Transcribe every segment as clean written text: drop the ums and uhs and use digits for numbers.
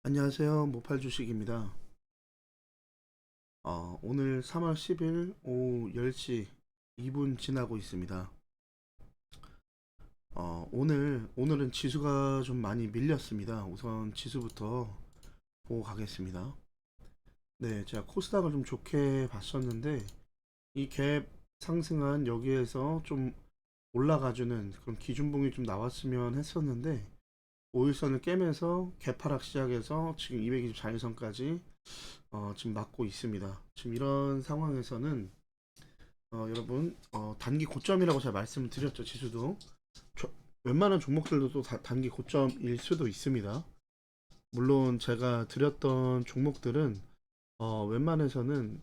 안녕하세요. 모팔 주식입니다. 오늘 3월 10일 오후 10시 2분 지나고 있습니다. 오늘은 지수가 좀 많이 밀렸습니다. 우선 지수부터 보고 가겠습니다. 네, 제가 코스닥을 좀 좋게 봤었는데 이 갭 상승한 여기에서 좀 올라가주는 그런 기준봉이 좀 나왔으면 했었는데 5일선을 깨면서 개파락 시작해서 지금 224일선까지 지금 맞고 있습니다. 지금 이런 상황에서는 여러분 단기 고점이라고 제가 말씀을 드렸죠. 지수도 저- 웬만한 종목들도 또 단기 고점일 수도 있습니다. 물론 제가 드렸던 종목들은 웬만해서는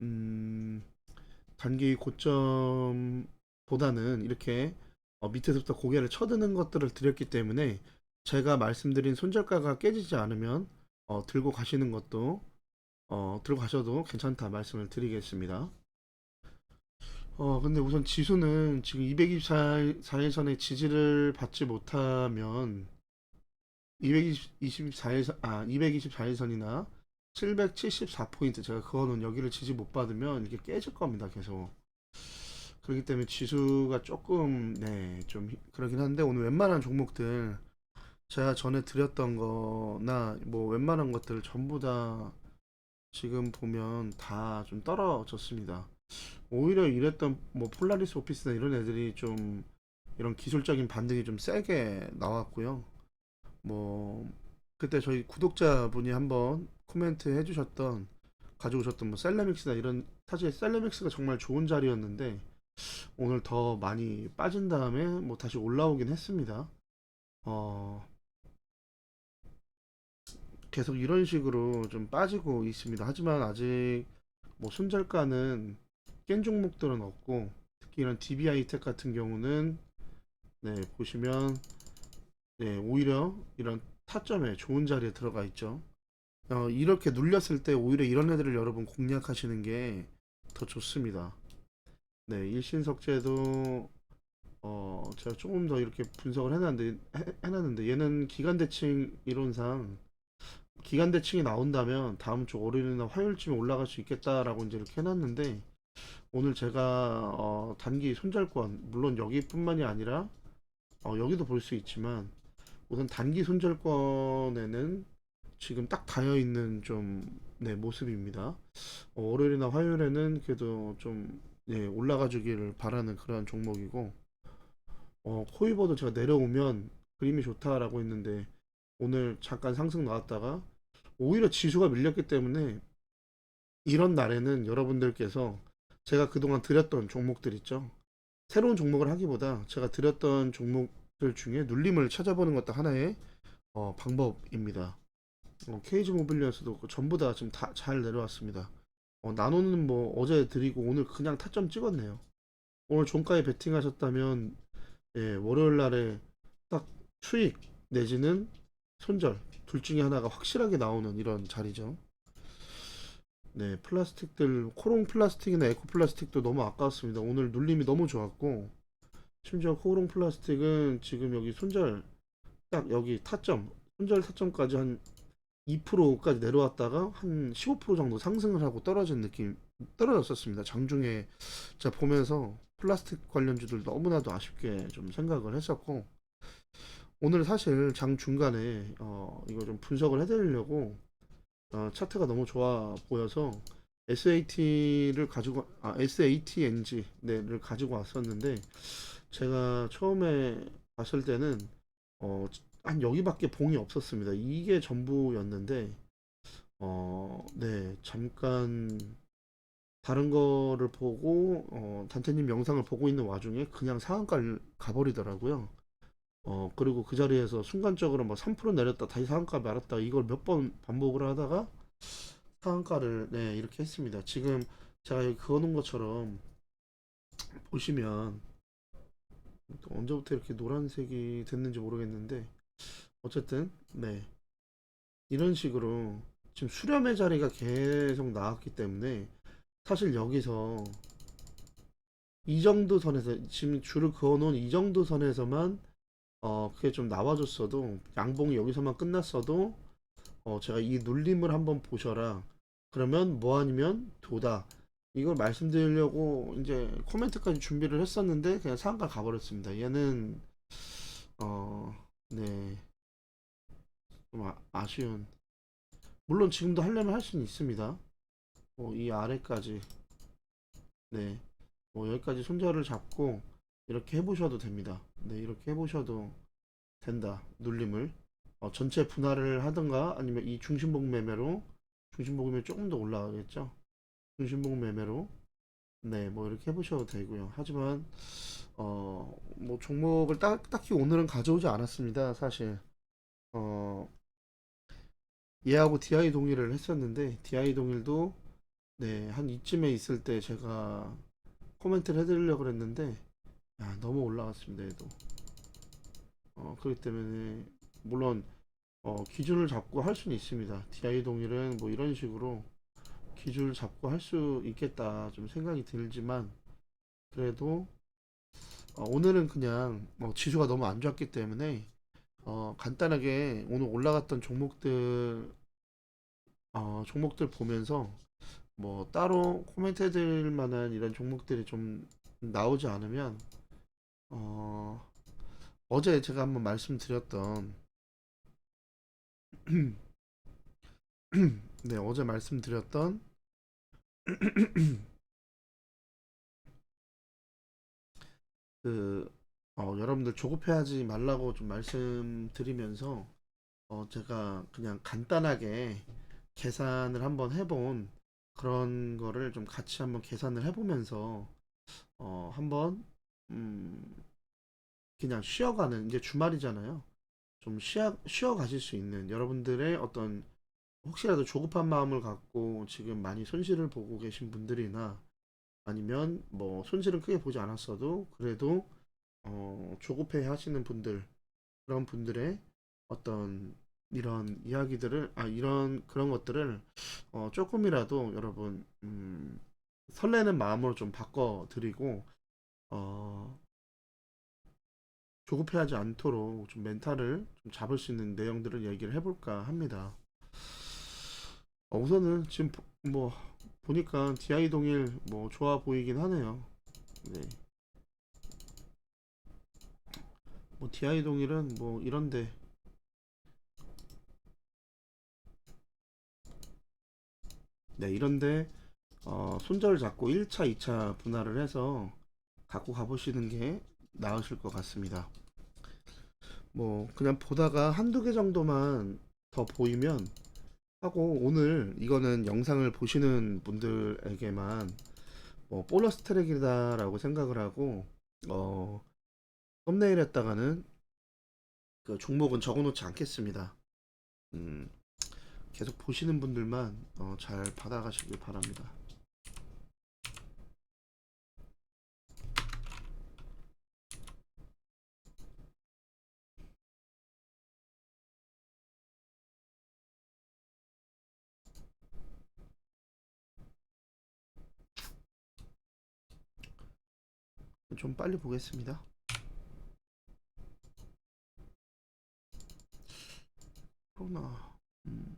음, 단기 고점보다는 이렇게 밑에서부터 고개를 쳐드는 것들을 드렸기 때문에 제가 말씀드린 손절가가 깨지지 않으면 들고 가시는 것도 들고 가셔도 괜찮다 말씀을 드리겠습니다. 근데 우선 지수는 지금 224일선의 지지를 받지 못하면 224일선, 224일선이나 774포인트 제가 그거는 여기를 지지 못 받으면 이게 깨질 겁니다. 계속. 그렇기 때문에 지수가 조금 네, 좀 그러긴 한데 오늘 웬만한 종목들 제가 전에 드렸던 거나 뭐 웬만한 것들 전부 다 지금 보면 다 좀 떨어졌습니다. 오히려 이랬던 뭐 폴라리스 오피스나 이런 애들이 좀 이런 기술적인 반등이 좀 세게 나왔고요. 뭐 그때 저희 구독자분이 한번 코멘트 해주셨던 가져오셨던 뭐 셀레믹스나 이런 사실 셀레믹스가 정말 좋은 자리였는데 오늘 더 많이 빠진 다음에 뭐 다시 올라오긴 했습니다. 어 계속 이런 식으로 좀 빠지고 있습니다. 하지만 아직 뭐 손절가는 깬 종목들은 없고 특히 이런 DBI 텍 같은 경우는 네, 보시면 네, 오히려 이런 타점에 좋은 자리에 들어가 있죠. 이렇게 눌렸을 때 오히려 이런 애들을 여러분 공략하시는 게 더 좋습니다. 네, 일신석재도 제가 조금 더 이렇게 분석을 해놨는데 얘는 기간대칭 이론상 기간대칭이 나온다면 다음 주 월요일이나 화요일쯤에 올라갈 수 있겠다라고 이제 이렇게 해놨는데 오늘 제가 단기 손절권 물론 여기뿐만이 아니라 여기도 볼 수 있지만 우선 단기 손절권에는 지금 딱 닿여 있는 좀 네, 모습입니다. 월요일이나 화요일에는 그래도 좀 네, 올라가 주기를 바라는 그러한 종목이고 코이버도 제가 내려오면 그림이 좋다라고 했는데 오늘 잠깐 상승 나왔다가 오히려 지수가 밀렸기 때문에 이런 날에는 여러분들께서 제가 그동안 드렸던 종목들 있죠. 새로운 종목을 하기보다 제가 드렸던 종목들 중에 눌림을 찾아보는 것도 하나의 방법입니다. KG 모빌리아에서도 전부 다 지금 다 잘 내려왔습니다. 나노는 뭐 어제 드리고 오늘 그냥 타점 찍었네요. 오늘 종가에 베팅하셨다면 예, 월요일 날에 딱 수익 내지는 손절 둘 중에 하나가 확실하게 나오는 이런 자리죠. 네, 플라스틱들 코롱 플라스틱이나 에코 플라스틱도 너무 아까웠습니다. 오늘 눌림이 너무 좋았고 심지어 코롱 플라스틱은 지금 여기 손절 딱 여기 타점 손절 타점까지 한 2%까지 내려왔다가 한 15% 정도 상승을 하고 떨어진 느낌 떨어졌었습니다. 장중에 제가 보면서 플라스틱 관련주들 너무나도 아쉽게 좀 생각을 했었고 오늘 사실 장 중간에 이거 좀 분석을 해드리려고 차트가 너무 좋아 보여서 SATNG 네를 가지고 왔었는데 제가 처음에 봤을 때는 어, 한 여기밖에 봉이 없었습니다. 이게 전부였는데 네 잠깐 다른 거를 보고 단테님 영상을 보고 있는 와중에 그냥 상한가를 가버리더라고요. 그리고 그 자리에서 순간적으로 뭐 3% 내렸다 다시 상한가 말았다 이걸 몇 번 반복을 하다가 상한가를 네 이렇게 했습니다. 지금 제가 여기 그어놓은 것처럼 보시면 또 언제부터 이렇게 노란색이 됐는지 모르겠는데 어쨌든 네 이런 식으로 지금 수렴의 자리가 계속 나왔기 때문에 사실 여기서 이 정도 선에서 지금 줄을 그어놓은 이 정도 선에서만 그게 좀 나와줬어도 양봉이 여기서만 끝났어도 제가 이 눌림을 한번 보셔라. 그러면 뭐 아니면 도다. 이걸 말씀드리려고 이제 코멘트까지 준비를 했었는데 그냥 상가 가버렸습니다. 얘는 어, 네, 좀 아쉬운. 물론 지금도 하려면 할 수는 있습니다. 이 아래까지, 네, 여기까지 손절을 잡고 이렇게 해보셔도 됩니다. 네, 이렇게 해보셔도 된다. 눌림을 전체 분할을 하든가 아니면 이 중심복 매매로 중심복 매매 조금 더 올라가겠죠. 중심복 매매로 네, 뭐 이렇게 해보셔도 되고요. 하지만 뭐 종목을 딱히 오늘은 가져오지 않았습니다. 사실 어, 얘하고 DI 동일을 했었는데 DI 동일도 네, 한 이쯤에 있을 때 제가 코멘트를 해드리려고 그랬는데 너무 올라갔습니다. 얘도 그렇기 때문에 물론 기준을 잡고 할 수는 있습니다. DI 동일은 뭐 이런 식으로 기준을 잡고 할 수 있겠다 좀 생각이 들지만 그래도 오늘은 그냥 지수가 너무 안 좋았기 때문에 간단하게 오늘 올라갔던 종목들 보면서 뭐 따로 코멘트 해드릴 만한 이런 종목들이 좀 나오지 않으면 어, 어제 제가 한번 말씀드렸던 네, 어제 말씀드렸던 그 여러분들 조급해하지 말라고 좀 말씀드리면서 제가 그냥 간단하게 계산을 한번 해본 그런 거를 좀 같이 한번 계산을 해보면서 한번 음, 그냥 쉬어가는 이제 주말이잖아요. 좀 쉬어 가실 수 있는 여러분들의 어떤 혹시라도 조급한 마음을 갖고 지금 많이 손실을 보고 계신 분들이나 아니면 뭐 손실은 크게 보지 않았어도 그래도 조급해 하시는 분들 그런 분들의 어떤 이런 이야기들을 이런 그런 것들을 조금이라도 여러분 설레는 마음으로 좀 바꿔드리고 어, 조급해하지 않도록 좀 멘탈을 좀 잡을 수 있는 내용들을 얘기를 해볼까 합니다. 우선은 지금 뭐 보니까 DI 동일 뭐 좋아 보이긴 하네요. 네. 뭐 DI 동일은 뭐 이런데 네 이런데 손절을 잡고 1차, 2차 분할을 해서 갖고 가보시는 게 나으실 것 같습니다. 뭐 그냥 보다가 한두 개 정도만 더 보이면 하고 오늘 이거는 영상을 보시는 분들에게만 뭐 보너스 트랙이다라고 생각을 하고 어 썸네일에다가는 그 종목은 적어놓지 않겠습니다. 음, 계속 보시는 분들만 잘 받아가시길 바랍니다. 좀 빨리 보겠습니다. 코로나 음,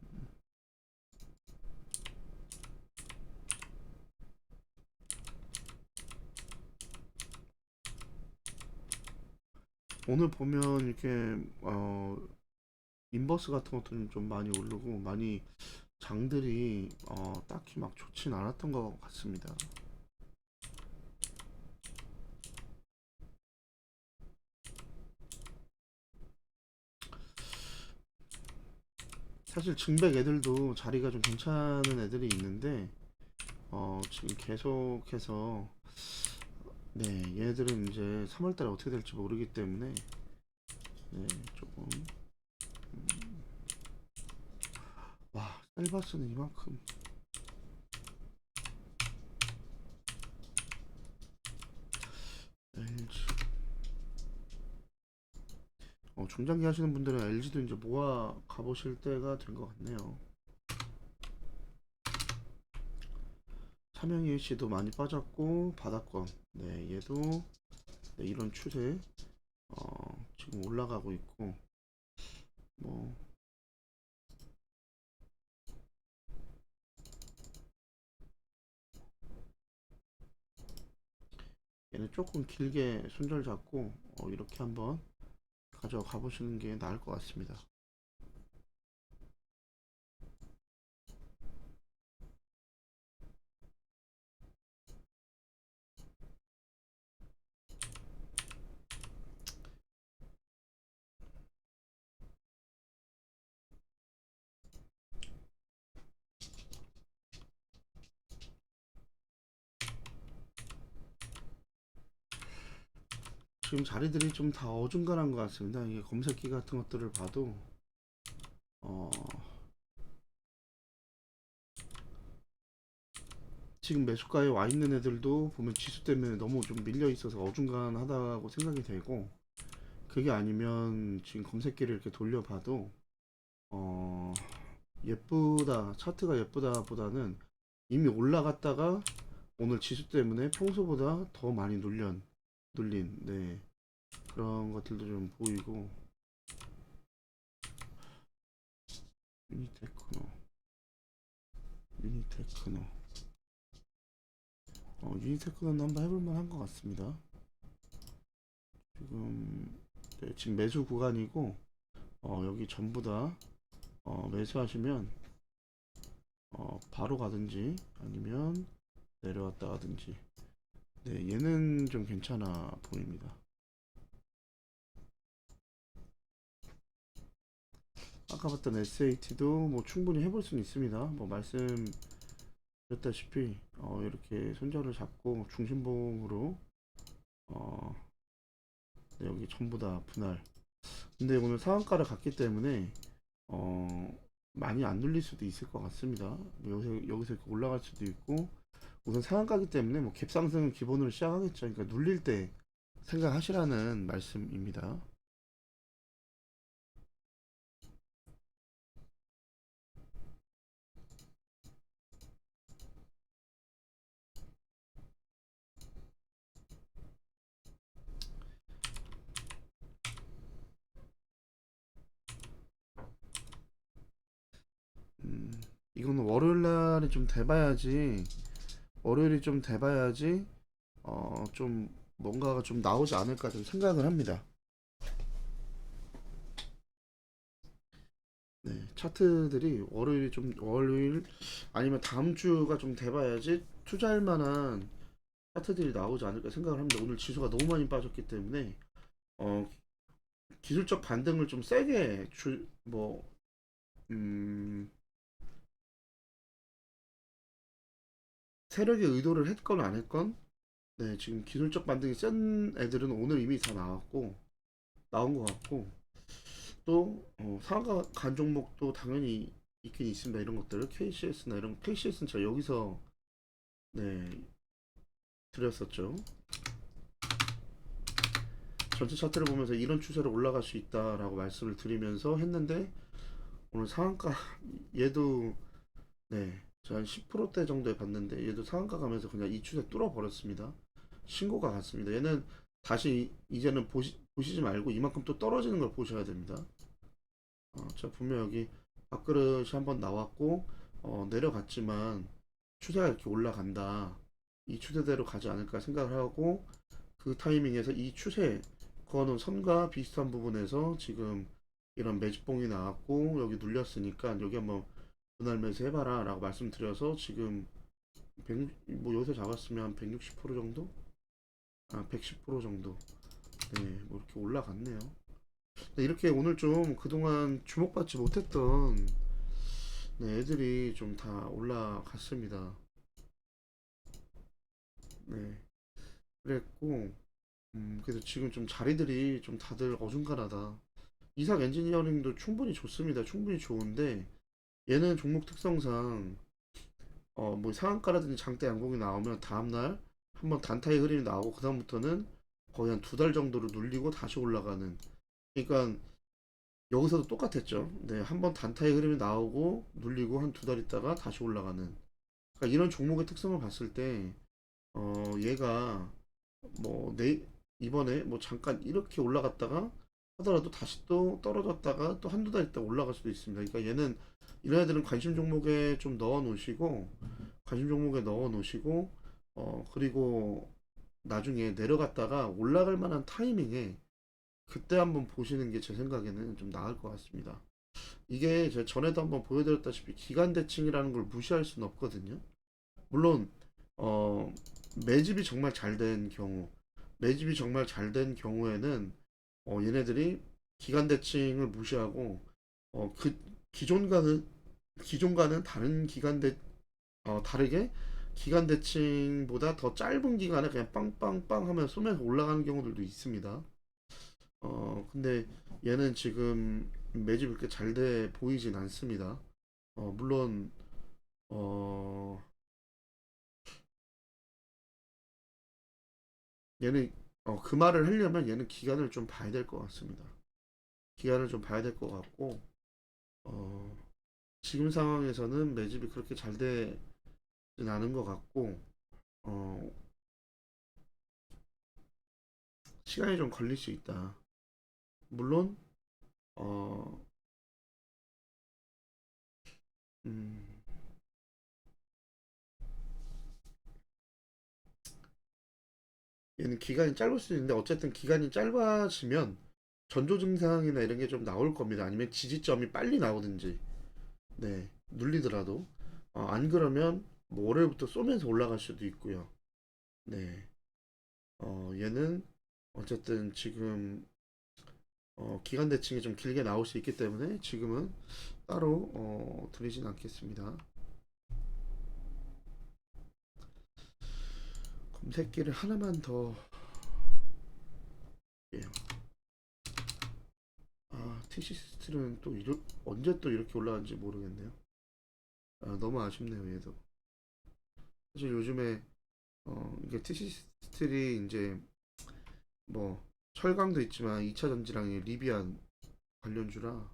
오늘 보면 이렇게 인버스 같은 것도 좀 많이 오르고 많이 장들이 딱히 막 좋진 않았던 것 같습니다. 사실 증백 애들도 자리가 좀 괜찮은 애들이 있는데 지금 계속해서 네 얘들은 이제 3월달에 어떻게 될지 모르기 때문에 네 조금 와 셀바스는 이만큼 LG 중장기 하시는 분들은 LG도 이제 모아 가보실 때가 된 것 같네요. 삼양이 씨도 많이 빠졌고 바닥권 네 얘도 네, 이런 추세 지금 올라가고 있고 뭐 얘는 조금 길게 손절 잡고 이렇게 한번 가져가 보시는 게 나을 것 같습니다. 지금 자리들이 좀 다 어중간한 것 같습니다. 이게 검색기 같은 것들을 봐도 어, 지금 매수가에 와 있는 애들도 보면 지수 때문에 너무 좀 밀려 있어서 어중간하다고 생각이 되고, 그게 아니면 지금 검색기를 이렇게 돌려봐도 어, 예쁘다, 차트가 예쁘다 보다는 이미 올라갔다가 오늘 지수 때문에 평소보다 더 많이 눌린, 네, 그런 것들도 좀 보이고. 유니테크노, 유니테크노, 유니테크노는 한번 해볼 만한 것 같습니다. 지금, 네, 지금 매수 구간이고, 여기 전부 다 매수하시면 바로 가든지 아니면 내려왔다 가든지. 네, 얘는 좀 괜찮아 보입니다. 아까 봤던 SAT도 뭐 충분히 해볼 수는 있습니다. 뭐 말씀드렸다시피 이렇게 손절을 잡고 중심봉으로 어, 네, 여기 전부 다 분할. 근데 오늘 상한가를 갔기 때문에 어, 많이 안 눌릴 수도 있을 것 같습니다. 뭐 여기서 이렇게 올라갈 수도 있고, 우선 상한가기 때문에 뭐 갭 상승은 기본으로 시작하겠죠. 그러니까 눌릴 때 생각하시라는 말씀입니다. 음, 이거는 월요일 날에 좀 돼봐야지, 월요일이 좀 돼봐야지 좀 뭔가가 좀 나오지 않을까 좀 생각을 합니다. 네, 차트들이 월요일 아니면 다음 주가 좀 돼봐야지 투자할 만한 차트들이 나오지 않을까 생각을 합니다. 오늘 지수가 너무 많이 빠졌기 때문에 어, 기술적 반등을 좀 세게 음, 세력의 의도를 했건 안 했건, 네, 지금 기술적 반등이 센 애들은 오늘 이미 다 나온 것 같고, 또 상한가 간 종목도 당연히 있긴 있습니다. 이런 것들 KCS나 이런 KCS는 제가 여기서 네 드렸었죠. 전체 차트를 보면서 이런 추세로 올라갈 수 있다라고 말씀을 드리면서 했는데, 오늘 상한가 얘도 네, 저한 10%대 정도에 봤는데 얘도 상한가 가면서 그냥 이 추세 뚫어 버렸습니다. 신고가 같습니다. 얘는 다시 이제는 보시지 말고 이만큼 또 떨어지는 걸 보셔야 됩니다. 자, 분명 여기 밥그릇이 한번 나왔고 내려갔지만 추세가 이렇게 올라간다, 이 추세대로 가지 않을까 생각을 하고, 그 타이밍에서 이 추세 그거는 선과 비슷한 부분에서 지금 이런 매집봉이 나왔고 여기 눌렸으니까 여기 한번 분할 매수 해봐라 라고 말씀드려서 지금 뭐 여기서 잡았으면 한 160% 정도? 110% 정도. 네, 뭐 이렇게 올라갔네요. 네, 이렇게 오늘 좀 그동안 주목받지 못했던 네, 애들이 좀 다 올라갔습니다. 네, 그랬고, 그래서 지금 좀 자리들이 좀 다들 어중간하다. 이삭 엔지니어링도 충분히 좋습니다. 충분히 좋은데, 얘는 종목 특성상, 뭐 상한가라든지 장대 양봉이 나오면 다음날 한번 단타의 흐름이 나오고, 그다음부터는 거의 한 두 달 정도로 눌리고 다시 올라가는. 그러니까 여기서도 똑같았죠. 네, 한번 단타의 흐름이 나오고 눌리고 한 두 달 있다가 다시 올라가는. 그러니까 이런 종목의 특성을 봤을 때, 얘가 이번에 뭐 잠깐 이렇게 올라갔다가 하더라도 다시 또 떨어졌다가 또 한두 달 있다 올라갈 수도 있습니다. 그러니까 얘는 이런 애들은 관심 종목에 좀 넣어 놓으시고, 그리고 나중에 내려갔다가 올라갈 만한 타이밍에 그때 한번 보시는 게 제 생각에는 좀 나을 것 같습니다. 이게 제가 전에도 한번 보여드렸다시피 기간 대칭이라는 걸 무시할 수는 없거든요. 물론 어, 매집이 정말 잘 된 경우, 매집이 정말 잘 된 경우에는 얘네들이 기간 대칭을 무시하고 그 기존과는 기존과는 다른 다르게 기간 대칭보다 더 짧은 기간에 그냥 빵빵빵 하면 쏘면서 올라가는 경우들도 있습니다. 근데 얘는 지금 매집이 그렇게 잘 돼 보이진 않습니다. 물론 어, 얘는 그 말을 하려면 얘는 기간을 좀 봐야 될 것 같습니다. 기간을 좀 봐야 될 것 같고 어, 지금 상황에서는 매집이 그렇게 잘 되진 않은 것 같고 어, 시간이 좀 걸릴 수 있다. 물론 어, 음, 얘는 기간이 짧을 수 있는데 어쨌든 기간이 짧아지면 전조 증상이나 이런 게 좀 나올 겁니다. 아니면 지지점이 빨리 나오든지 네 눌리더라도 안 그러면 뭐 월요일부터 쏘면서 올라갈 수도 있고요. 네 얘는 어쨌든 지금 기간 대칭이 좀 길게 나올 수 있기 때문에 지금은 따로 드리진 않겠습니다. 검색기를 하나만 더 해요. 티시스트는 또 언제 또 이렇게 올라간지 모르겠네요. 너무 아쉽네요, 얘도. 사실 요즘에 이게 티시스트리 이제 뭐 철강도 있지만 2차 전지랑 리비안 관련주라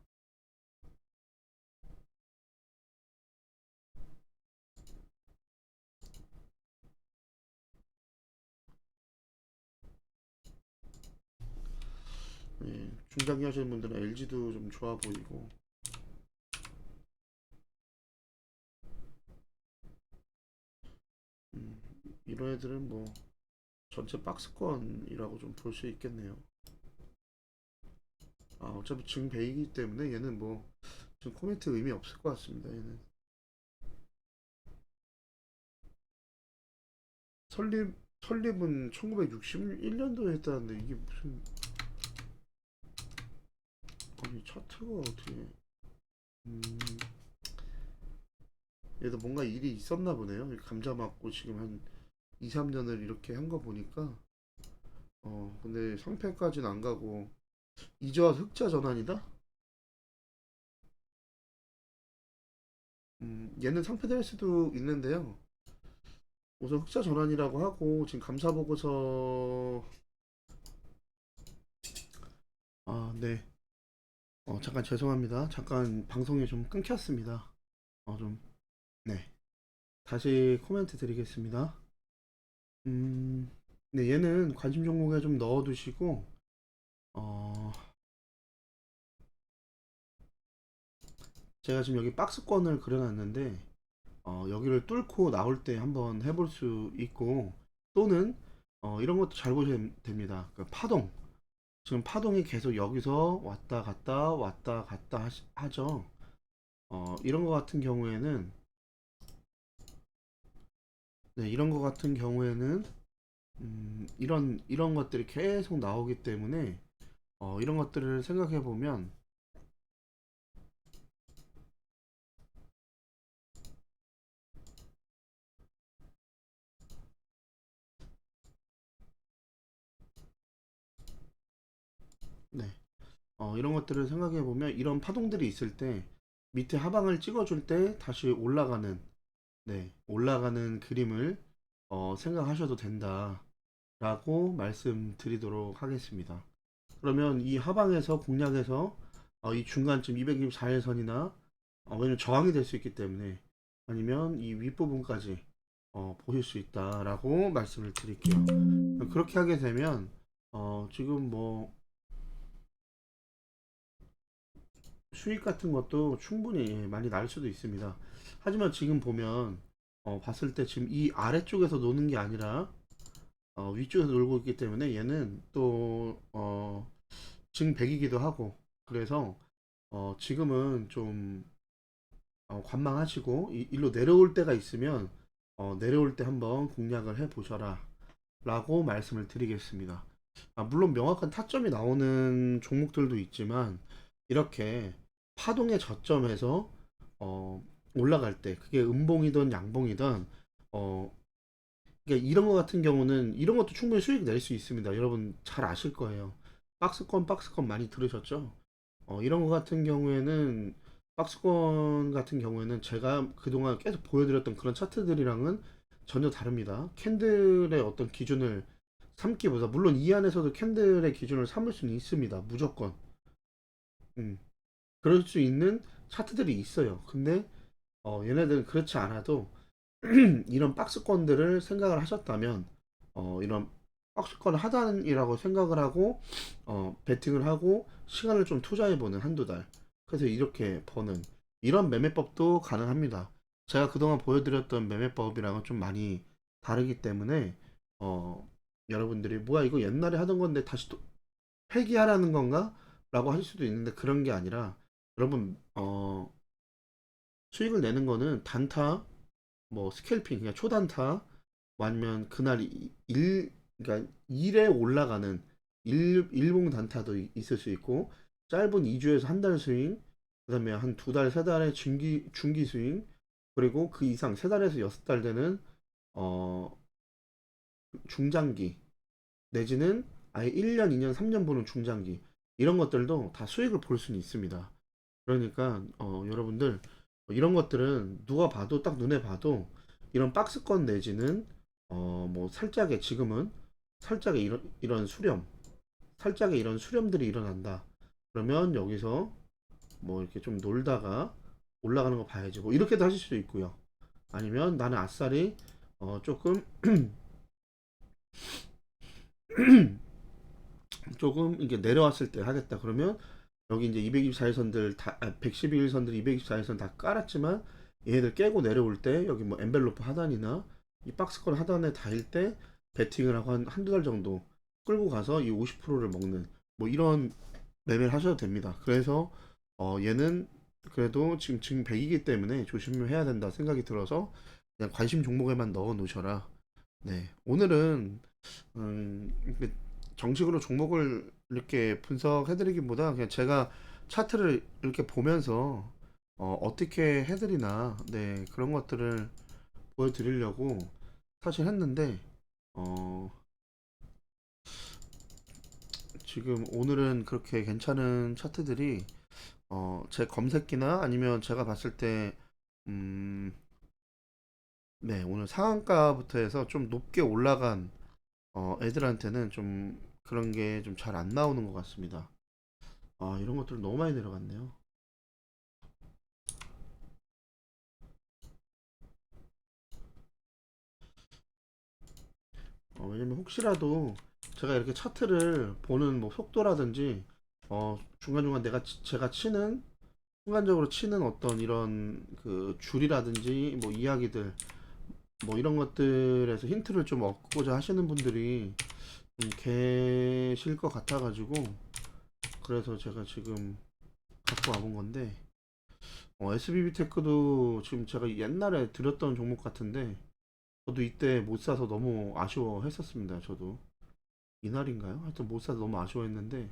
예, 중장기 하시는 분들은 LG도 좀 좋아 보이고 음, 이런 애들은 뭐 전체 박스권이라고 좀 볼 수 있겠네요. 어차피 증배이기 때문에 얘는 뭐 지금 코멘트 의미 없을 것 같습니다. 얘는 설립 설립은 1961년도에 했다는데 이게 무슨 아니 차트가 어떻게 음, 얘도 뭔가 일이 있었나 보네요. 감자 맞고 지금 한 2, 3년을 이렇게 한 거 보니까 근데 상패까지는 안 가고 이제와 흑자 전환이다? 얘는 상패될 수도 있는데요. 우선 흑자 전환이라고 하고 지금 감사 보고서 네. 잠깐 죄송합니다. 잠깐 방송이 좀 끊겼습니다. 좀 네. 다시 코멘트 드리겠습니다. 네, 얘는 관심 종목에 좀 넣어두시고 어, 제가 지금 여기 박스권을 그려놨는데 여기를 뚫고 나올 때 한번 해볼 수 있고 또는 이런 것도 잘 보시면 됩니다. 그 파동 지금 파동이 계속 여기서 왔다 갔다 하죠. 이런 거 같은 경우에는 네, 이런 거 같은 경우에는 이런 것들이 계속 나오기 때문에 이런 것들을 생각해 보면 네, 이런 것들을 생각해 보면 이런 파동들이 있을 때 밑에 하방을 찍어줄 때 다시 올라가는 네, 올라가는 그림을 생각하셔도 된다라고 말씀드리도록 하겠습니다. 그러면 이 하방에서 공략에서 이 중간쯤 224일선이나 왜냐면 저항이 될 수 있기 때문에 아니면 이 윗부분까지 보실 수 있다라고 말씀을 드릴게요. 그렇게 하게 되면 지금 뭐 수익 같은 것도 충분히 많이 날 수도 있습니다. 하지만 지금 보면 봤을 때 지금 이 아래쪽에서 노는 게 아니라 위쪽에서 놀고 있기 때문에 얘는 또 증백이기도 하고 그래서 지금은 좀 관망하시고 일로 내려올 때가 있으면 내려올 때 한번 공략을 해 보셔라 라고 말씀을 드리겠습니다. 물론 명확한 타점이 나오는 종목들도 있지만 이렇게 파동의 저점에서 어, 올라갈 때 그게 음봉이든 양봉이든 어, 그러니까 이런 거 같은 경우는 이런 것도 충분히 수익 낼 수 있습니다. 여러분 잘 아실 거예요. 박스권 많이 들으셨죠? 이런 거 같은 경우에는 박스권 같은 경우에는 제가 그동안 계속 보여드렸던 그런 차트들이랑은 전혀 다릅니다. 캔들의 어떤 기준을 삼기보다 물론 이 안에서도 캔들의 기준을 삼을 수는 있습니다. 무조건. 음, 그럴 수 있는 차트들이 있어요. 근데 얘네들은 그렇지 않아도 이런 박스권들을 생각을 하셨다면 이런 박스권 하단이라고 생각을 하고 베팅을 하고 시간을 좀 투자해보는 한두 달 그래서 이렇게 버는 이런 매매법도 가능합니다. 제가 그동안 보여드렸던 매매법이랑은 좀 많이 다르기 때문에 여러분들이 뭐야 이거 옛날에 하던 건데 다시 또 회귀하라는 건가? 라고 하실 수도 있는데 그런 게 아니라 여러분 수익을 내는 거는 단타 뭐 스캘핑 그냥 초단타 뭐 아니면 그날 그러니까 일에 올라가는 일봉 단타도 있을 수 있고 짧은 2주에서 한 달 스윙 그다음에 한 두 달, 세 달의 중기 스윙 그리고 그 이상 세 달에서 여섯 달 되는 어 중장기 내지는 아예 1년, 2년, 3년 보는 중장기 이런 것들도 다 수익을 볼 수는 있습니다. 그러니까 여러분들 이런 것들은 누가 봐도 딱 눈에 봐도 이런 박스권 내지는 뭐 살짝의 지금은 살짝의 이런 수렴 살짝의 이런 수렴들이 일어난다. 그러면 여기서 뭐 이렇게 좀 놀다가 올라가는 거 봐야지 뭐 이렇게도 하실 수도 있고요. 아니면 나는 아싸리 조금 조금 이게 내려왔을 때 하겠다. 그러면 여기 이제 224일선들 다 112일선들 224일선 다 깔았지만 얘네들 깨고 내려올 때 여기 뭐 엔벨로프 하단이나 이 박스권 하단에 닿을 때 베팅을 하고 한두 달 정도 끌고 가서 이 50%를 먹는 뭐 이런 매매를 하셔도 됩니다. 그래서 얘는 그래도 지금 100이기 때문에 조심해야 된다 생각이 들어서 그냥 관심 종목에만 넣어 놓으셔라. 네. 오늘은 이렇게 정식으로 종목을 이렇게 분석해드리기보다 그냥 제가 차트를 이렇게 보면서 떻게 해드리나 네 그런 것들을 보여드리려고 사실 했는데 어, 지금 오늘은 그렇게 괜찮은 차트들이 제 검색기나 아니면 제가 봤을 때 음, 네 오늘 상한가부터 해서 좀 높게 올라간 애들한테는 좀 그런 게 좀 잘 안 나오는 것 같습니다. 이런 것들 너무 많이 내려갔네요. 왜냐면 혹시라도 제가 이렇게 차트를 보는 뭐 속도라든지 중간중간 제가 치는 순간적으로 치는 어떤 이런 그 줄이라든지 뭐 이야기들 뭐 이런 것들에서 힌트를 좀 얻고자 하시는 분들이 좀 계실 것 같아가지고 그래서 제가 지금 갖고 와본 건데 SBB 테크도 지금 제가 옛날에 들었던 종목 같은데 저도 이때 못 사서 너무 아쉬워했었습니다. 저도 이날인가요? 하여튼 못 사서 너무 아쉬워했는데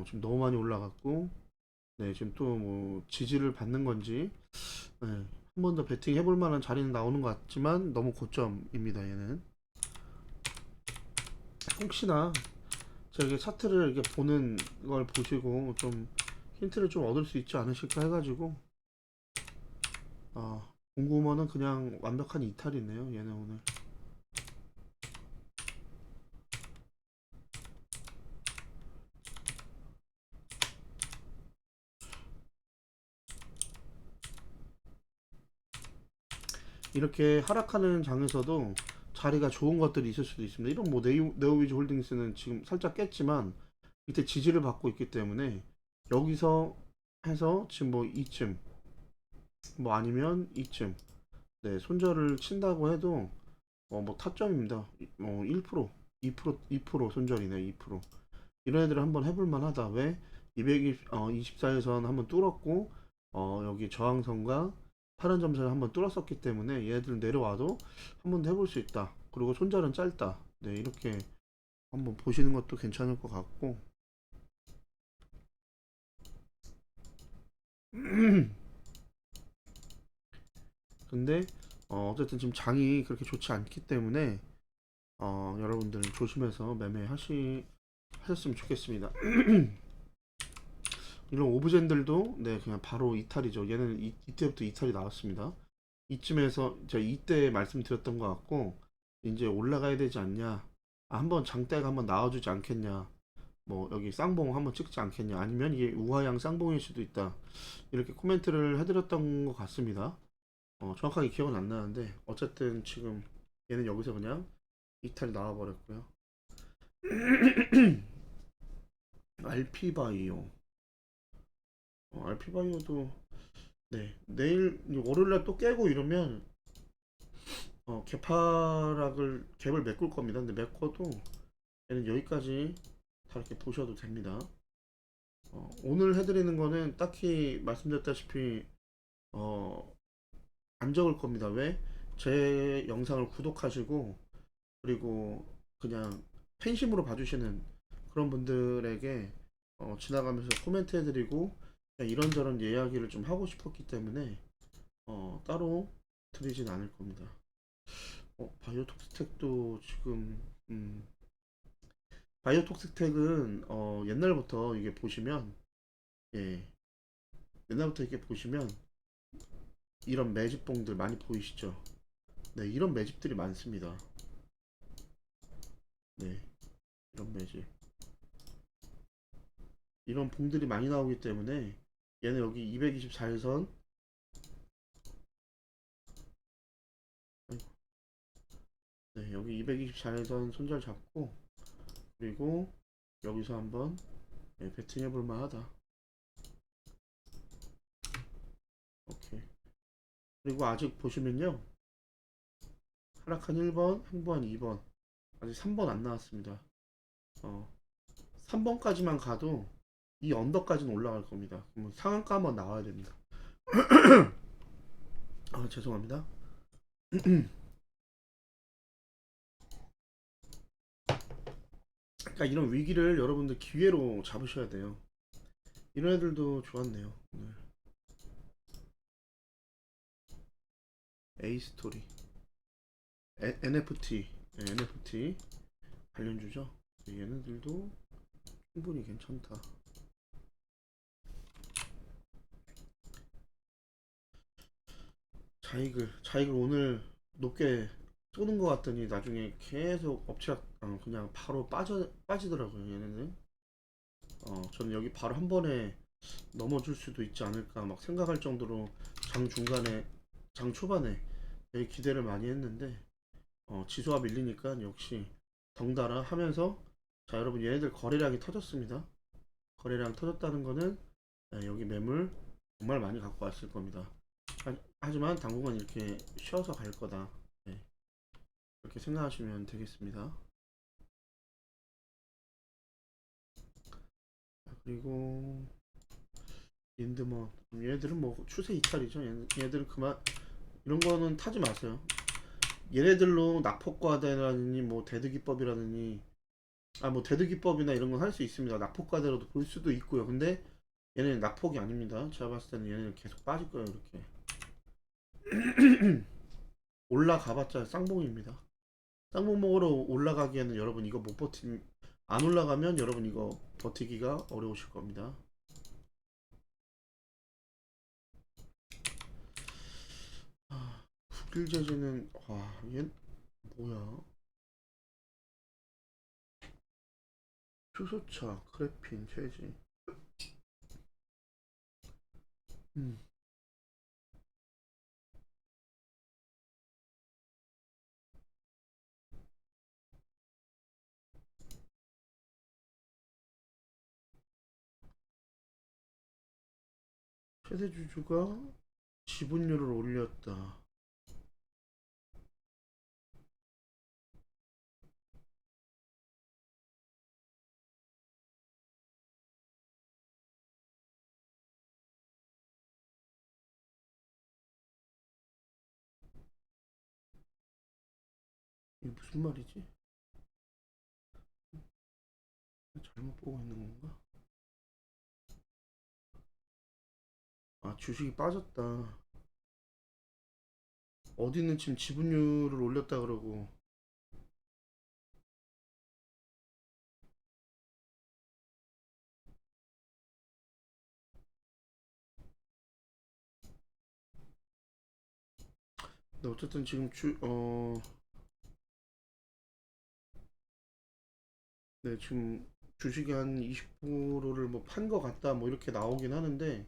지금 너무 많이 올라갔고 네 지금 또 뭐 지지를 받는 건지 네, 한 번 더 베팅 해볼 만한 자리는 나오는 것 같지만 너무 고점입니다. 얘는 혹시나 제가 이렇게 차트를 이렇게 보는 걸 보시고 좀 힌트를 좀 얻을 수 있지 않으실까 해가지고 공구먼은 그냥 완벽한 이탈이네요. 얘는 오늘 이렇게 하락하는 장에서도 자리가 좋은 것들이 있을 수도 있습니다. 이런 뭐 네오위즈 홀딩스는 지금 살짝 깼지만 밑에 지지를 받고 있기 때문에 여기서 해서 지금 뭐 이쯤 뭐 아니면 이쯤 네 손절을 친다고 해도 뭐 타점입니다. 1%, 2% 손절이네. 2%. 이런 애들을 한번 해볼 만하다. 왜? 24일선 한번 뚫었고, 여기 저항선과 파란 점선을 한번 뚫었었기 때문에 얘들 내려와도 한번 더 해볼 수 있다. 그리고 손절은 짧다. 네, 이렇게 한번 보시는 것도 괜찮을 것 같고. 근데 어쨌든 지금 장이 그렇게 좋지 않기 때문에 여러분들 조심해서 하셨으면 좋겠습니다. 이런 오브젠들도 네 그냥 바로 이탈이죠. 얘는 이때부터 이탈이 나왔습니다. 이쯤에서 제가 이때 말씀드렸던 것 같고 이제 올라가야 되지 않냐. 한번 장대가 한번 나와주지 않겠냐. 뭐 여기 쌍봉 한번 찍지 않겠냐. 아니면 이게 우하양 쌍봉일 수도 있다. 이렇게 코멘트를 해드렸던 것 같습니다. 정확하게 기억은 안 나는데 어쨌든 지금 얘는 여기서 그냥 이탈이 나와버렸고요. 알피바이오. 알피바이오도 네 내일 월요일날 또 깨고 이러면 갭을 메꿀 겁니다. 근데 메꿔도 얘는 여기까지 다 이렇게 보셔도 됩니다. 오늘 해드리는 거는 딱히 말씀드렸다시피 어, 안 적을 겁니다. 왜? 제 영상을 구독하시고 그리고 그냥 팬심으로 봐주시는 그런 분들에게 지나가면서 코멘트 해드리고 이런저런 이야기를 좀 하고 싶었기 때문에 따로 드리진 않을 겁니다. 바이오톡스텍도 지금 바이오톡스텍은 옛날부터 이게 보시면 예 옛날부터 이렇게 보시면 이런 매집봉들 많이 보이시죠? 네 이런 매집들이 많습니다. 네 이런 매집 이런 봉들이 많이 나오기 때문에 얘는 여기 224일선 네 여기 224일선 손절 잡고 그리고 여기서 한번 배팅 해볼 만하다. 오케이. 그리고 아직 보시면요 하락한 1번 행보한 2번 아직 3번 안 나왔습니다. 어, 3번까지만 가도 이 언더까지는 올라갈 겁니다. 그러면 상한가 한번 나와야 됩니다. 죄송합니다. 그러니까 이런 위기를 여러분들 기회로 잡으셔야 돼요. 이런 애들도 좋았네요. 오늘 A 스토리, NFT, NFT 관련주죠. 얘네들도 충분히 괜찮다. 자이글 오늘 높게 쏘는 것 같더니 나중에 계속 그냥 바로 빠지더라고요. 얘네는. 저는 여기 바로 한 번에 넘어줄 수도 있지 않을까 막 생각할 정도로 장 중간에, 장 초반에 되게 기대를 많이 했는데 지수가 밀리니까 역시 덩달아 하면서 자 여러분 얘네들 거래량이 터졌습니다. 거래량 터졌다는 거는 여기 매물 정말 많이 갖고 왔을 겁니다. 하지만 당분간 이렇게 쉬어서 갈 거다. 네, 그렇게 생각하시면 되겠습니다. 그리고 린드먼 얘네들은 뭐 추세 이탈이죠. 얘네들은 그만 이런 거는 타지 마세요. 얘네들로 낙폭과대라느니 뭐 대드기법이라느니 뭐 대드기법이나 이런 건 할 수 있습니다. 낙폭과대로도 볼 수도 있고요. 근데 얘네는 낙폭이 아닙니다. 제가 봤을 때는 얘네는 계속 빠질 거예요. 이렇게 올라가봤자 쌍봉입니다. 쌍봉 먹으러 올라가기에는 여러분 이거 못 버티 안 올라가면 여러분 이거 버티기가 어려우실 겁니다. 국일제재는 와얘 뭐야? 효소차 크래핀 체지 음. 최대주주가 지분율을 올렸다. 이게 무슨 말이지? 잘못 보고 있는 건가? 아, 주식이 빠졌다. 어디는 지금 지분율을 올렸다 그러고. 근데 어쨌든 지금 네, 지금 주식이 한 20%를 뭐 판 거 같다 뭐 이렇게 나오긴 하는데,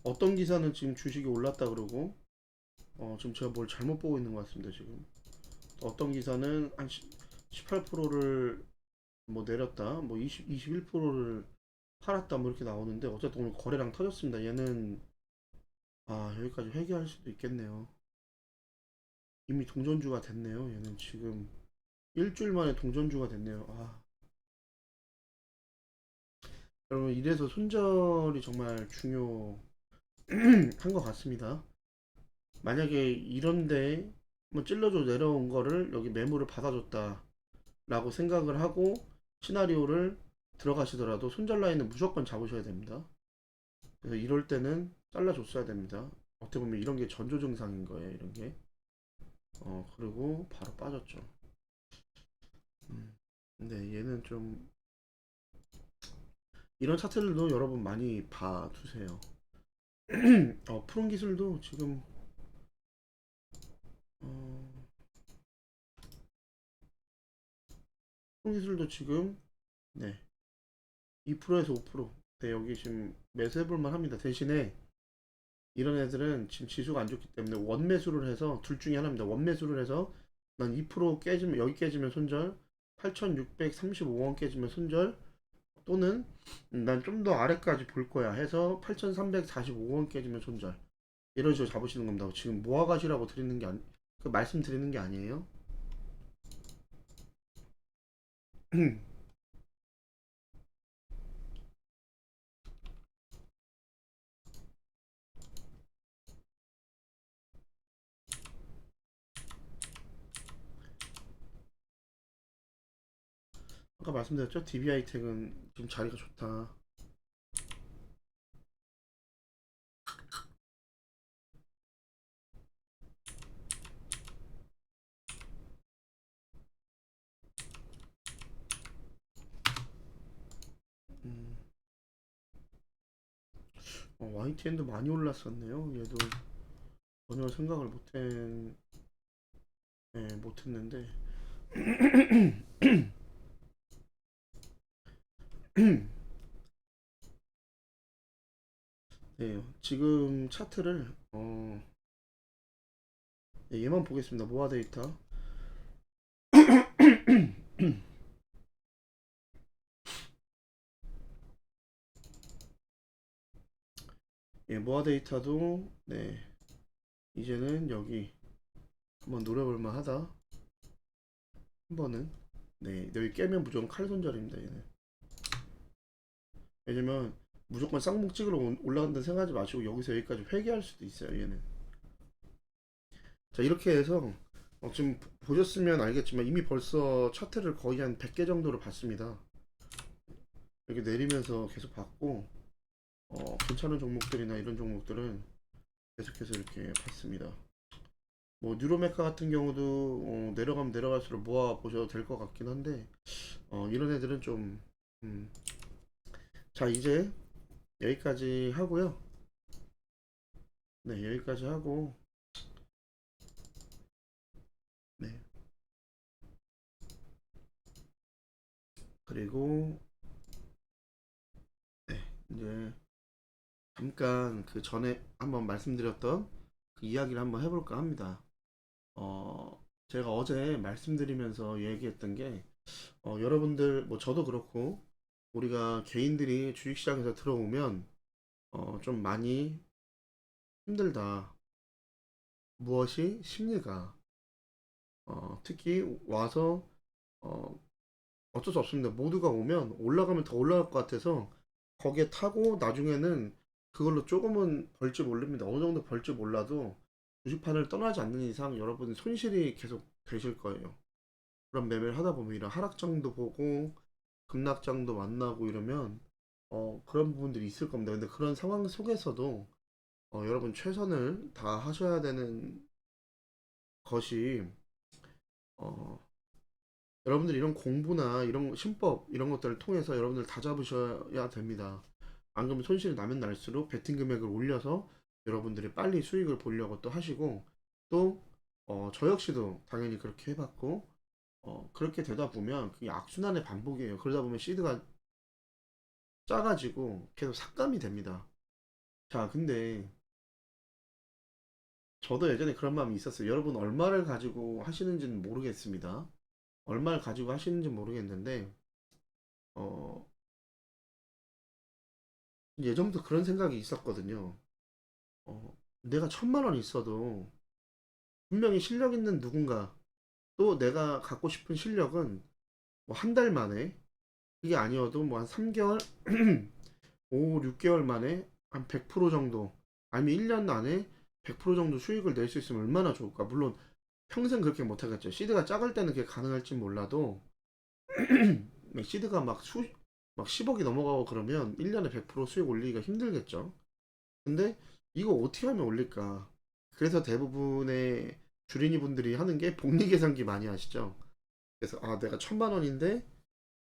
어떤 기사는 지금 주식이 올랐다 그러고, 지금 제가 뭘 잘못 보고 있는 것 같습니다, 지금. 어떤 기사는 한 18%를 뭐 내렸다, 뭐 21%를 팔았다 뭐 이렇게 나오는데, 어쨌든 오늘 거래량 터졌습니다. 얘는 여기까지 회귀할 수도 있겠네요. 이미 동전주가 됐네요. 얘는 지금 일주일 만에 동전주가 됐네요. 여러분, 이래서 손절이 정말 중요한 것 같습니다. 만약에 이런데 뭐 찔러줘 내려온 거를 여기 매물을 받아줬다 라고 생각을 하고 시나리오를 들어가시더라도 손절 라인은 무조건 잡으셔야 됩니다. 그래서 이럴 때는 잘라줬어야 됩니다. 어떻게 보면 이런 게 전조 증상인 거예요, 이런 게. 그리고 바로 빠졌죠. 근데 얘는 좀 이런 차트들도 여러분 많이 봐두세요. 푸른 기술도 지금 어, 푸른 기술도 지금 네 2%에서 5%. 네, 여기 지금 매수해볼만 합니다. 대신에 이런 애들은 지금 지수가 안 좋기 때문에 원매수를 해서 둘 중에 하나입니다. 원매수를 해서 난 2% 깨지면 여기 깨지면 손절, 8,635원 깨지면 손절, 또는 난 좀 더 아래까지 볼 거야 해서 8,345원 깨지면 손절. 이런 식으로 잡으시는 겁니다. 지금 모아가시라고 드리는 게 그 말씀드리는 게 아니에요. 아까 말씀드렸죠? DBI텍은 지금 자리가 좋다. 음, YTN도 많이 올랐었네요. 얘도 전혀 생각을 못했는데. 네, 지금 차트를 네, 얘만 보겠습니다. 모아 데이터. 예, 모아 데이터도 네, 이제는 여기 한번 노려볼만 하다. 한 번은 네, 여기 깨면 무조건 칼 손절입니다. 얘는. 왜냐면 무조건 쌍봉 찍으러 올라간다는 생각하지 마시고 여기서 여기까지 회귀할 수도 있어요. 얘는. 자, 이렇게 해서 지금 보셨으면 알겠지만 이미 벌써 차트를 거의 한 100개 정도를 봤습니다. 여기 내리면서 계속 봤고, 괜찮은 종목들이나 이런 종목들은 계속해서 이렇게 봤습니다. 뭐 뉴로메카 같은 경우도 내려가면 내려갈수록 모아 보셔도 될 것 같긴 한데, 이런 애들은 좀 음. 자, 이제 여기까지 하고요. 네, 여기까지 하고, 네, 그리고 네, 이제 잠깐 그 전에 한번 말씀드렸던 그 이야기를 한번 해볼까 합니다. 제가 어제 말씀드리면서 얘기했던 게, 여러분들, 뭐 저도 그렇고, 우리가 개인들이 주식시장에서 들어오면, 좀 많이 힘들다. 무엇이? 심리가. 특히 와서, 어, 어쩔 수 없습니다. 모두가 오면 올라가면 더 올라갈 것 같아서, 거기에 타고 나중에는 그걸로 조금은 벌지 모릅니다. 어느 정도 벌지 몰라도, 주식판을 떠나지 않는 이상 여러분 손실이 계속 되실 거예요. 그런 매매를 하다 보면 이런 하락장도 보고 급락장도 만나고 이러면 그런 부분들이 있을 겁니다. 근데 그런 상황 속에서도 여러분 최선을 다 하셔야 되는 것이 어, 여러분들 이런 공부나 이런 신법 이런 것들을 통해서 여러분들 다 잡으셔야 됩니다. 안 그러면 손실이 나면 날수록 베팅 금액을 올려서 여러분들이 빨리 수익을 보려고 또 하시고 또 저 역시도 당연히 그렇게 해봤고 그렇게 되다 보면 그게 악순환의 반복이에요. 그러다 보면 시드가 짜가지고 계속 삭감이 됩니다. 자, 근데 저도 예전에 그런 마음이 있었어요. 여러분 얼마를 가지고 하시는지는 모르겠습니다. 얼마를 가지고 하시는지 모르겠는데 어, 예전부터 그런 생각이 있었거든요. 내가 1,000만 원 있어도 분명히 실력 있는 누군가 또 내가 갖고 싶은 실력은 뭐 한 달 만에 그게 아니어도 뭐 한 3개월, 5, 6개월 만에 한 100% 정도 아니면 1년 안에 100% 정도 수익을 낼 수 있으면 얼마나 좋을까. 물론 평생 그렇게 못하겠죠. 시드가 작을 때는 그게 가능할지 몰라도 시드가 막 10억이 넘어가고 그러면 1년에 100% 수익 올리기가 힘들겠죠. 근데 이거 어떻게 하면 올릴까? 그래서 대부분의 주린이 분들이 하는 게 복리 계산기 많이 하시죠. 그래서 내가 1,000만 원인데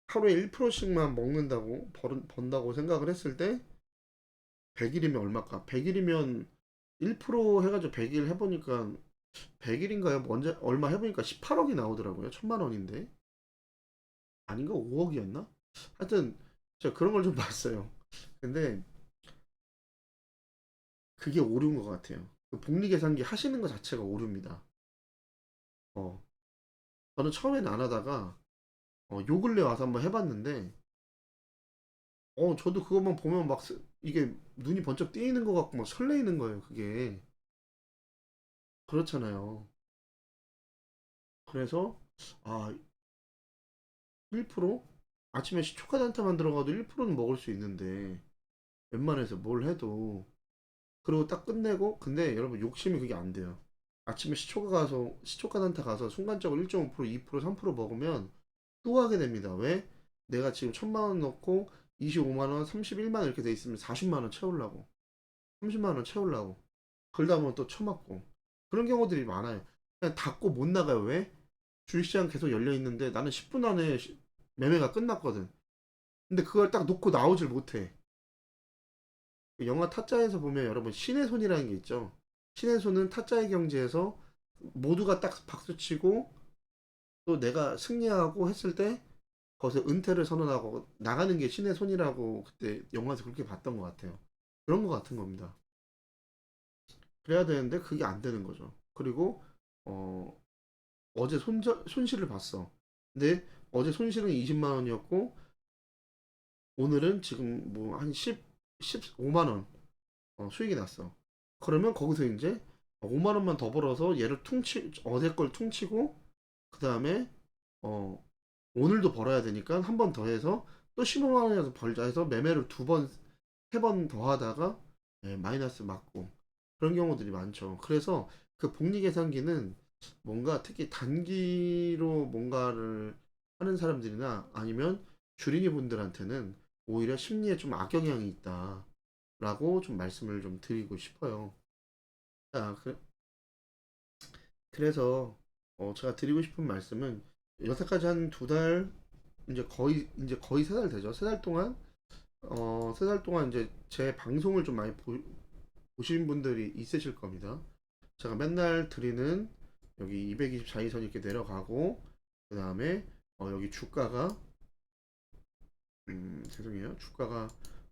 하루에 1%씩만 먹는다고 번다고 생각을 했을 때 100일이면 얼마일까? 100일이면 1% 해가지고 100일 해보니까 100일인가요? 먼저 얼마 해보니까 18억이 나오더라고요. 1,000만 원인데 아닌가? 5억이었나? 하여튼 제가 그런 걸 좀 봤어요. 근데 그게 오류인 것 같아요. 그 복리 계산기 하시는 것 자체가 오류입니다. 어, 저는 처음에는 안 하다가 요 근래 와서 한번 해봤는데 저도 그것만 보면 막 이게 눈이 번쩍 뜨이는 것 같고 막 설레이는 거예요. 그게 그렇잖아요. 그래서 아 1% 아침에 시초카드 한타 만들어가도 1%는 먹을 수 있는데 웬만해서 뭘 해도 그리고 딱 끝내고 근데 여러분 욕심이 그게 안 돼요. 아침에 시초카드 한타 가서 순간적으로 1.5% 2% 3% 먹으면 또 하게 됩니다. 왜? 내가 지금 1,000만 원 넣고 25만 원, 31만 원 이렇게 돼 있으면 40만 원 채우려고, 30만 원 채우려고. 그러다 보면 또 처맞고. 그런 경우들이 많아요. 그냥 닫고 못 나가요. 왜? 주식시장 계속 열려 있는데 나는 10분 안에 매매가 끝났거든. 근데 그걸 딱 놓고 나오질 못해. 영화 타짜에서 보면 여러분 신의 손이라는 게 있죠. 신의 손은 타짜의 경지에서 모두가 딱 박수치고 또 내가 승리하고 했을 때 거기서 은퇴를 선언하고 나가는 게 신의 손이라고 그때 영화에서 그렇게 봤던 것 같아요. 그런 것 같은 겁니다. 그래야 되는데 그게 안 되는 거죠. 그리고 어, 어제 손실을 봤어. 근데 어제 손실은 20만 원이었고 오늘은 지금 뭐 한 15만 원 수익이 났어. 그러면 거기서 이제 5만 원만 더 벌어서 얘를 어제 걸 퉁치고 그 다음에 어, 오늘도 벌어야 되니까 한 번 더 해서 또 15만 원이라도 벌자 해서 매매를 2번, 3번 더 하다가 마이너스 맞고 그런 경우들이 많죠. 그래서 그 복리 계산기는 뭔가 특히 단기로 뭔가를 하는 사람들이나 아니면 주린이 분들한테는 오히려 심리에 좀 악영향이 있다라고 좀 말씀을 좀 드리고 싶어요. 자, 그래서 제가 드리고 싶은 말씀은 여태까지 한 2달 이제 거의 3달 되죠. 3달 동안 3달 동안 이제 제 방송을 좀 많이 보신 분들이 있으실 겁니다. 제가 맨날 드리는 여기 224일선 이렇게 내려가고 그 다음에 여기 주가가 죄송해요. 주가가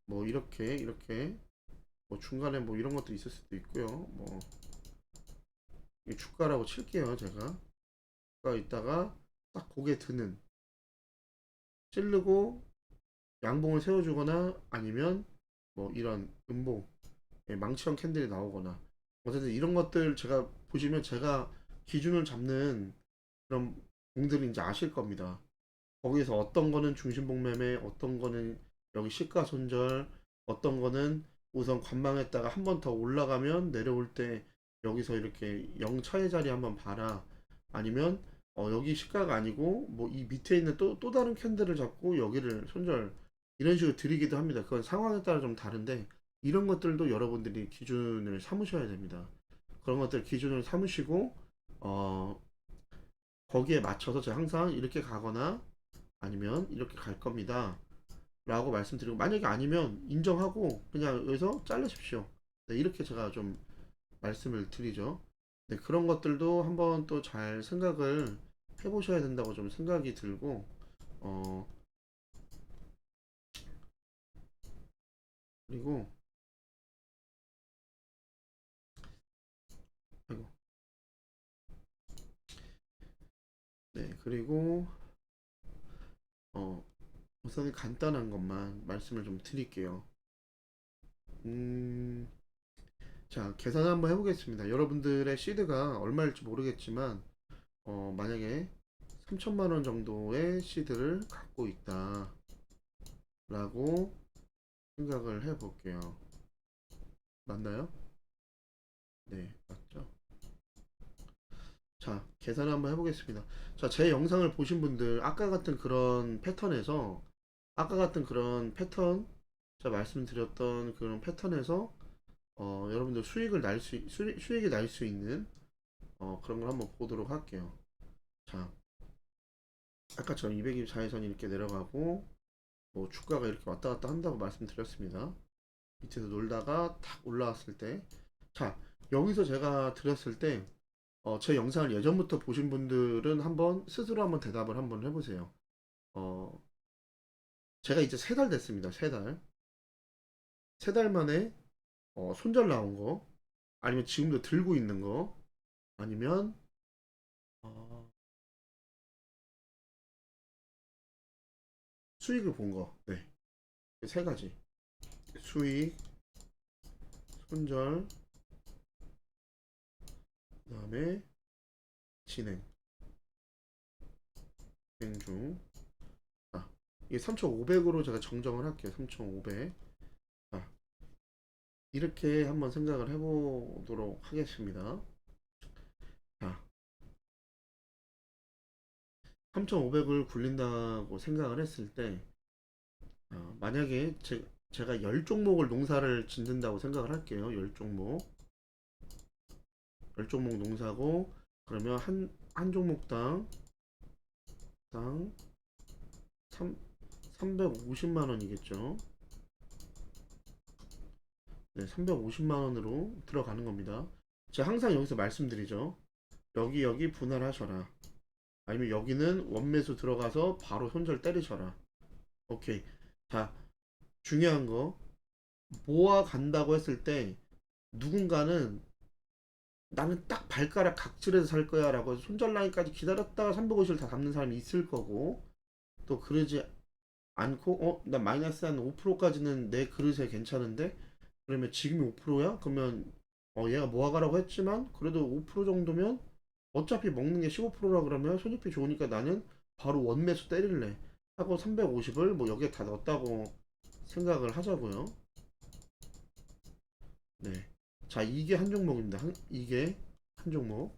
뭐 이렇게 뭐 중간에 뭐 이런 것도 있을 수도 있고요. 뭐 이 주가라고 칠게요. 제가 주가 있다가 딱 고개 드는 찌르고 양봉을 세워주거나 아니면 뭐 이런 음봉 망치형 캔들이 나오거나 어쨌든 이런 것들 제가 보시면 제가 기준을 잡는 그런 공들이 이제 아실 겁니다. 거기서 어떤 거는 중심봉 매매, 어떤 거는 여기 시가손절, 어떤 거는 우선 관망했다가 한 번 더 올라가면 내려올 때 여기서 이렇게 0 차의 자리 한번 봐라. 아니면 여기 시가가 아니고 뭐 이 밑에 있는 또 다른 캔들을 잡고 여기를 손절 이런 식으로 드리기도 합니다. 그건 상황에 따라 좀 다른데 이런 것들도 여러분들이 기준을 삼으셔야 됩니다. 그런 것들 기준을 삼으시고 어, 거기에 맞춰서 제가 항상 이렇게 가거나 아니면 이렇게 갈 겁니다. 라고 말씀드리고 만약에 아니면 인정하고 그냥 여기서 자르십시오. 네, 이렇게 제가 좀 말씀을 드리죠. 네, 그런 것들도 한번 또 잘 생각을 해보셔야 된다고 좀 생각이 들고, 어, 그리고, 아이고, 네, 그리고, 어, 우선 간단한 것만 말씀을 좀 드릴게요. 음, 자, 계산 한번 해보겠습니다. 여러분들의 시드가 얼마일지 모르겠지만, 만약에 3천만 원 정도의 시드를 갖고 있다. 라고 생각을 해볼게요. 맞나요? 네, 맞죠? 자, 계산 한번 해보겠습니다. 자, 제 영상을 보신 분들, 아까 같은 그런 패턴, 제가 말씀드렸던 그런 패턴에서, 여러분들 수익이 날 수 있는, 그런 걸 한번 보도록 할게요. 자, 아까처럼 224일선이 이렇게 내려가고, 뭐, 주가가 이렇게 왔다 갔다 한다고 말씀드렸습니다. 밑에서 놀다가 탁 올라왔을 때, 자, 여기서 제가 드렸을 때, 제 영상을 예전부터 보신 분들은 한번 스스로 한번 대답을 한번 해보세요. 어, 제가 이제 3달 됐습니다. 3달. 3달 만에 손절 나온 거, 아니면 지금도 들고 있는 거, 아니면 어, 수익을 본 거. 네. 세 가지. 수익, 손절, 그다음에 진행, 진행 중. 아, 이게 3,500으로 제가 정정을 할게요. 3,500. 아, 이렇게 한번 생각을 해보도록 하겠습니다. 자, 3,500을 굴린다고 생각을 했을 때, 만약에 제가 10종목을 농사를 짓는다고 생각을 할게요. 10종목. 10종목 농사고, 그러면 한 종목당, 당 350만 원이겠죠. 네, 350만 원으로 들어가는 겁니다. 제가 항상 여기서 말씀드리죠. 여기 분할하셔라. 아니면 여기는 원매수 들어가서 바로 손절 때리셔라. 오케이. 자, 중요한 거. 모아 간다고 했을 때 누군가는 나는 딱 발가락 각질해서 살 거야 라고 해서 손절 라인까지 기다렸다가 350을 다 담는 사람이 있을 거고 또 그러지 않고 나 마이너스 한 5%까지는 내 그릇에 괜찮은데 그러면 지금이 5%야? 그러면 얘가 모아가라고 했지만 그래도 5% 정도면 어차피 먹는 게 15%라 그러면 손익비 좋으니까 나는 바로 원매수 때릴래 하고 350을 뭐 여기에 다 넣었다고 생각을 하자고요. 네. 자, 이게 한 종목입니다. 이게 한 종목.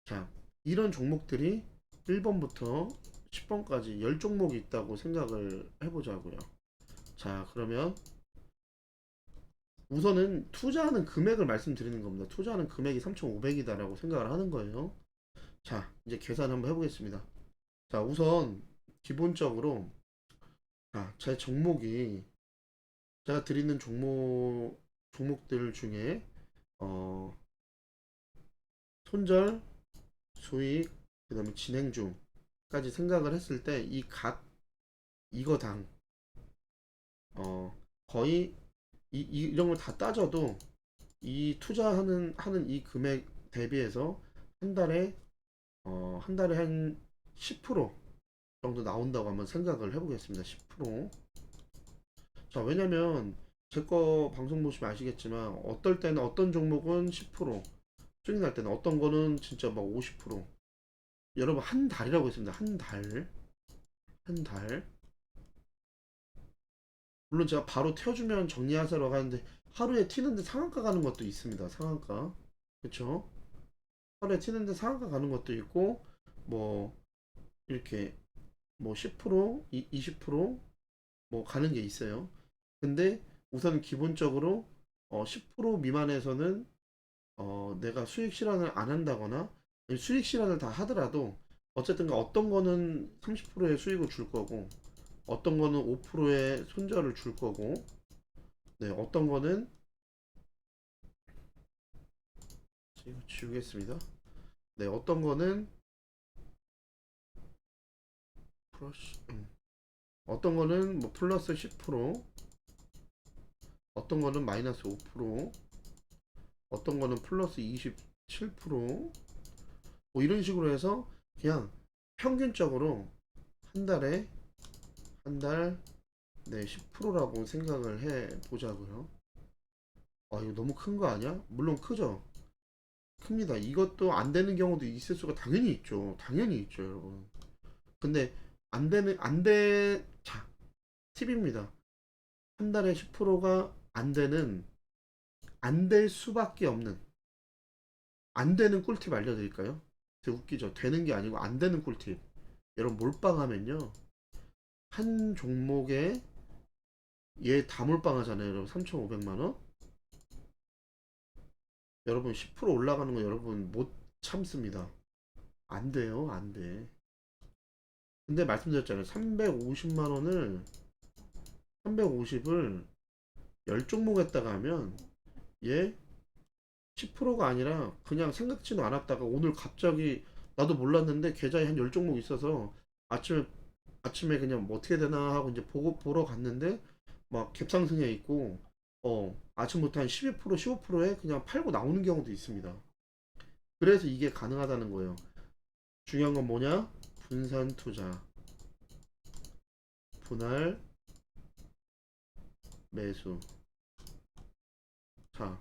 자, 이런 종목들이 1번부터 10번까지 10종목이 있다고 생각을 해보자고요. 자, 그러면 우선은 투자하는 금액을 말씀드리는 겁니다. 투자하는 금액이 3,500이다라고 생각을 하는 거예요. 자, 이제 계산 한번 해보겠습니다. 자, 우선 기본적으로 제 종목이 제가 드리는 종목들 중에 어, 손절, 수익, 그 다음에 진행 중까지 생각을 했을 때 이거당 거의 이런 걸 다 따져도 이 투자하는 이 금액 대비해서 한 달에 한 달에 한 10% 정도 나온다고 한번 생각을 해보겠습니다. 10%. 자, 왜냐면 제 거 방송 보시면 아시겠지만 어떨 때는 어떤 종목은 10% 수익 날 때는 어떤 거는 진짜 막 50%. 여러분 한 달이라고 했습니다. 한 달. 한 달. 물론 제가 바로 태워주면 정리하세요라고 하는데 하루에 튀는데 상한가 가는 것도 있습니다. 상한가. 그쵸? 하루에 튀는데 상한가 가는 것도 있고 뭐 이렇게 뭐 10%, 20% 가는 게 있어요. 근데 우선 기본적으로 10% 미만에서는 내가 수익 실현을 안 한다거나 수익 실현을 다 하더라도 어쨌든 어떤 거는 30%의 수익을 줄 거고 어떤 거는 5%의 손절을 줄 거고 네, 어떤 거는 이거 지우겠습니다. 네, 어떤 거는 플러스 어떤 거는 뭐 플러스 10%, 어떤 거는 마이너스 5%, 어떤 거는 플러스 27%, 뭐 이런 식으로 해서 그냥 평균적으로 한 달에 한 달 네, 10%라고 생각을 해 보자고요. 아, 이거 너무 큰 거 아니야? 물론 크죠. 큽니다. 이것도 안 되는 경우도 있을 수가 당연히 있죠. 당연히 있죠, 여러분. 근데 자, 팁입니다. 한 달에 10%가 안 되는, 안 될 수밖에 없는, 안 되는 꿀팁 알려드릴까요? 되게 웃기죠. 되는 게 아니고 안 되는 꿀팁. 여러분 몰빵하면요. 한 종목에 얘 다 몰빵하잖아요. 여러분 3,500만 원. 여러분 10% 올라가는 거 여러분 못 참습니다. 안 돼요. 안 돼. 근데 말씀드렸잖아요. 350만 원을 350을 10종목 했다가 하면 얘 10%가 아니라 그냥 생각지도 않았다가 오늘 갑자기 나도 몰랐는데 계좌에 한 10종목 있어서 아침에 그냥 뭐 어떻게 되나 하고 이제 보러 갔는데 막 갭상승해 있고 아침부터 한 12% 15%에 그냥 팔고 나오는 경우도 있습니다. 그래서 이게 가능하다는 거예요. 중요한 건 뭐냐? 분산 투자, 분할 매수. 자,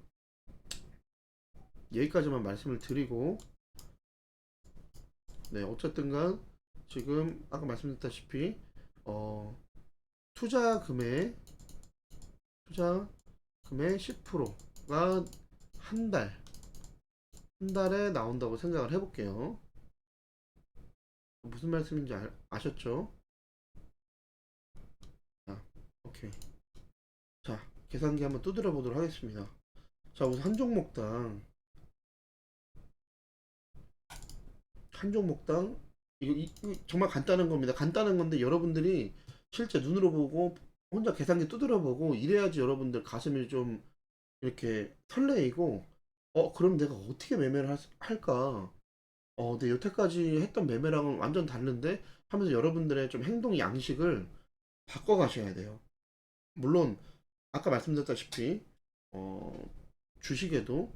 여기까지만 말씀을 드리고 네, 어쨌든간 지금 아까 말씀드렸다시피 어, 투자금의 투자금의 10%가 한 달, 한 달에 나온다고 생각을 해볼게요. 무슨 말씀인지 아셨죠? 자, 오케이. 자, 계산기 한번 두드려 보도록 하겠습니다. 자, 우선 한 종목당 이거 정말 간단한 겁니다. 간단한 건데 여러분들이 실제 눈으로 보고 혼자 계산기 두드려 보고 이래야지 여러분들 가슴이 좀 이렇게 설레이고 그럼 내가 어떻게 매매를 할까? 내 여태까지 했던 매매랑은 완전 다른데 하면서 여러분들의 좀 행동 양식을 바꿔 가셔야 돼요. 물론 아까 말씀드렸다시피 어, 주식에도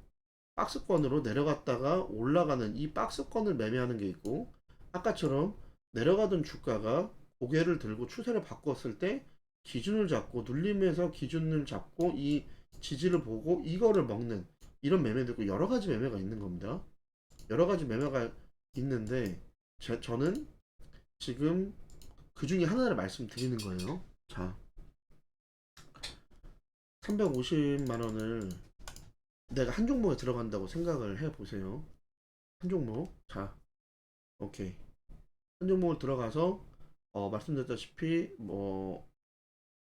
박스권으로 내려갔다가 올라가는 이 박스권을 매매하는 게 있고 아까처럼 내려가던 주가가 고개를 들고 추세를 바꿨을 때 기준을 잡고 눌림에서 기준을 잡고 이 지지를 보고 이거를 먹는 이런 매매도 있고 여러 가지 매매가 있는 겁니다. 여러 가지 매매가 있는데 저는 지금 그 중에 하나를 말씀드리는 거예요. 자, 350만 원을 내가 한 종목에 들어간다고 생각을 해 보세요. 한 종목. 자, 오케이. 한 종목을 들어가서 말씀드렸다시피 뭐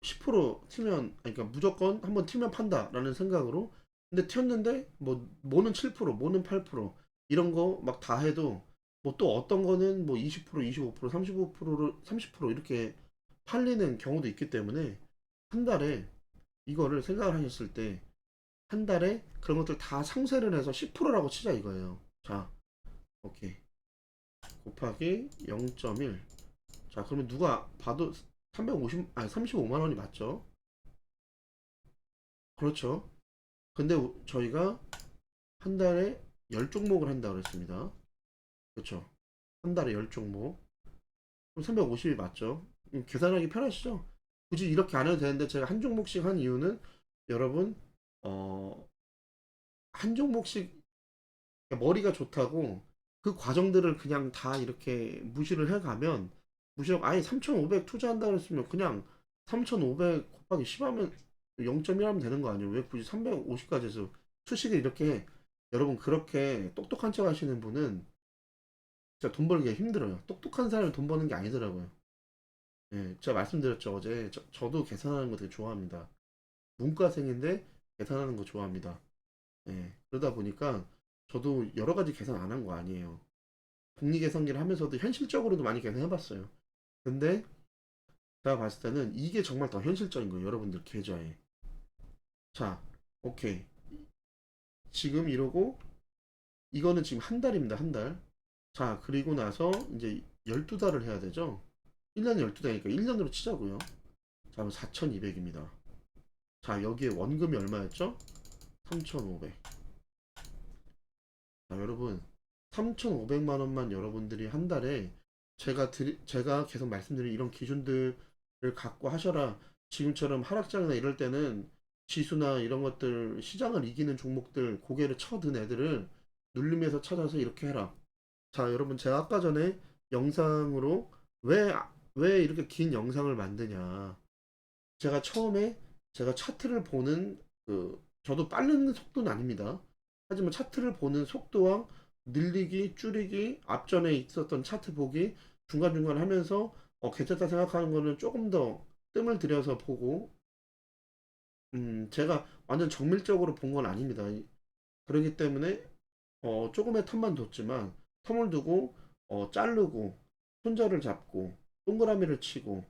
10% 튀면 그러니까 무조건 한번 튀면 판다라는 생각으로 근데 튀었는데 뭐는 7% 뭐는 8% 이런 거 막 다 해도 뭐 또 어떤 거는 뭐 20% 25% 35%를 30% 이렇게 팔리는 경우도 있기 때문에 한 달에 이거를 생각을 하셨을 때 한 달에 그런 것들 다 상쇄를 해서 10%라고 치자 이거예요. 자, 오케이. 곱하기 0.1. 자, 그러면 누가 봐도 35만 원이 맞죠? 그렇죠. 근데 저희가 한 달에 10종목을 한다 그랬습니다. 그렇죠. 한 달에 10종목. 그럼 350이 맞죠? 계산하기 편하시죠? 굳이 이렇게 안 해도 되는데 제가 한 종목씩 한 이유는 여러분 어, 한 종목씩 머리가 좋다고 그 과정들을 그냥 다 이렇게 무시를 해가면 무시하고 아예 3,500 투자한다 그랬으면 그냥 3,500 곱하기 10 하면 0.1 하면 되는 거 아니에요? 왜 굳이 350까지 해서 수식을 이렇게 여러분 그렇게 똑똑한 척 하시는 분은 진짜 돈 벌기가 힘들어요. 똑똑한 사람이 돈 버는 게 아니더라고요. 예, 제가 말씀드렸죠. 어제 저도 계산하는 거 되게 좋아합니다. 문과생인데 계산하는 거 좋아합니다. 예, 그러다 보니까 저도 여러 가지 계산 안 한 거 아니에요. 복리계산기를 하면서도 현실적으로도 많이 계산해봤어요. 근데 제가 봤을 때는 이게 정말 더 현실적인 거예요. 여러분들 계좌에. 자, 오케이. 지금 이러고 이거는 지금 한 달입니다. 한 달. 자, 그리고 나서 이제 12달을 해야 되죠. 1년에 12달이니까 1년으로 치자고요. 자, 그럼 4,200입니다. 자, 여기에 원금이 얼마였죠? 3,500. 자, 여러분 3,500만 원만 여러분들이 한 달에 제가 계속 말씀드린 이런 기준들을 갖고 하셔라. 지금처럼 하락장이나 이럴 때는 지수나 이런 것들 시장을 이기는 종목들 고개를 쳐든 애들을 눌림에서 찾아서 이렇게 해라. 자, 여러분 제가 아까 전에 영상으로 왜 이렇게 긴 영상을 만드냐. 제가 처음에 제가 차트를 보는 저도 빠른 속도는 아닙니다. 하지만 차트를 보는 속도와 늘리기, 줄이기, 앞전에 있었던 차트 보기 중간중간 하면서 괜찮다 생각하는 거는 조금 더 뜸을 들여서 보고 제가 완전 정밀적으로 본 건 아닙니다. 그렇기 때문에 조금의 텀만 뒀지만 텀을 두고 자르고 손절을 잡고 동그라미를 치고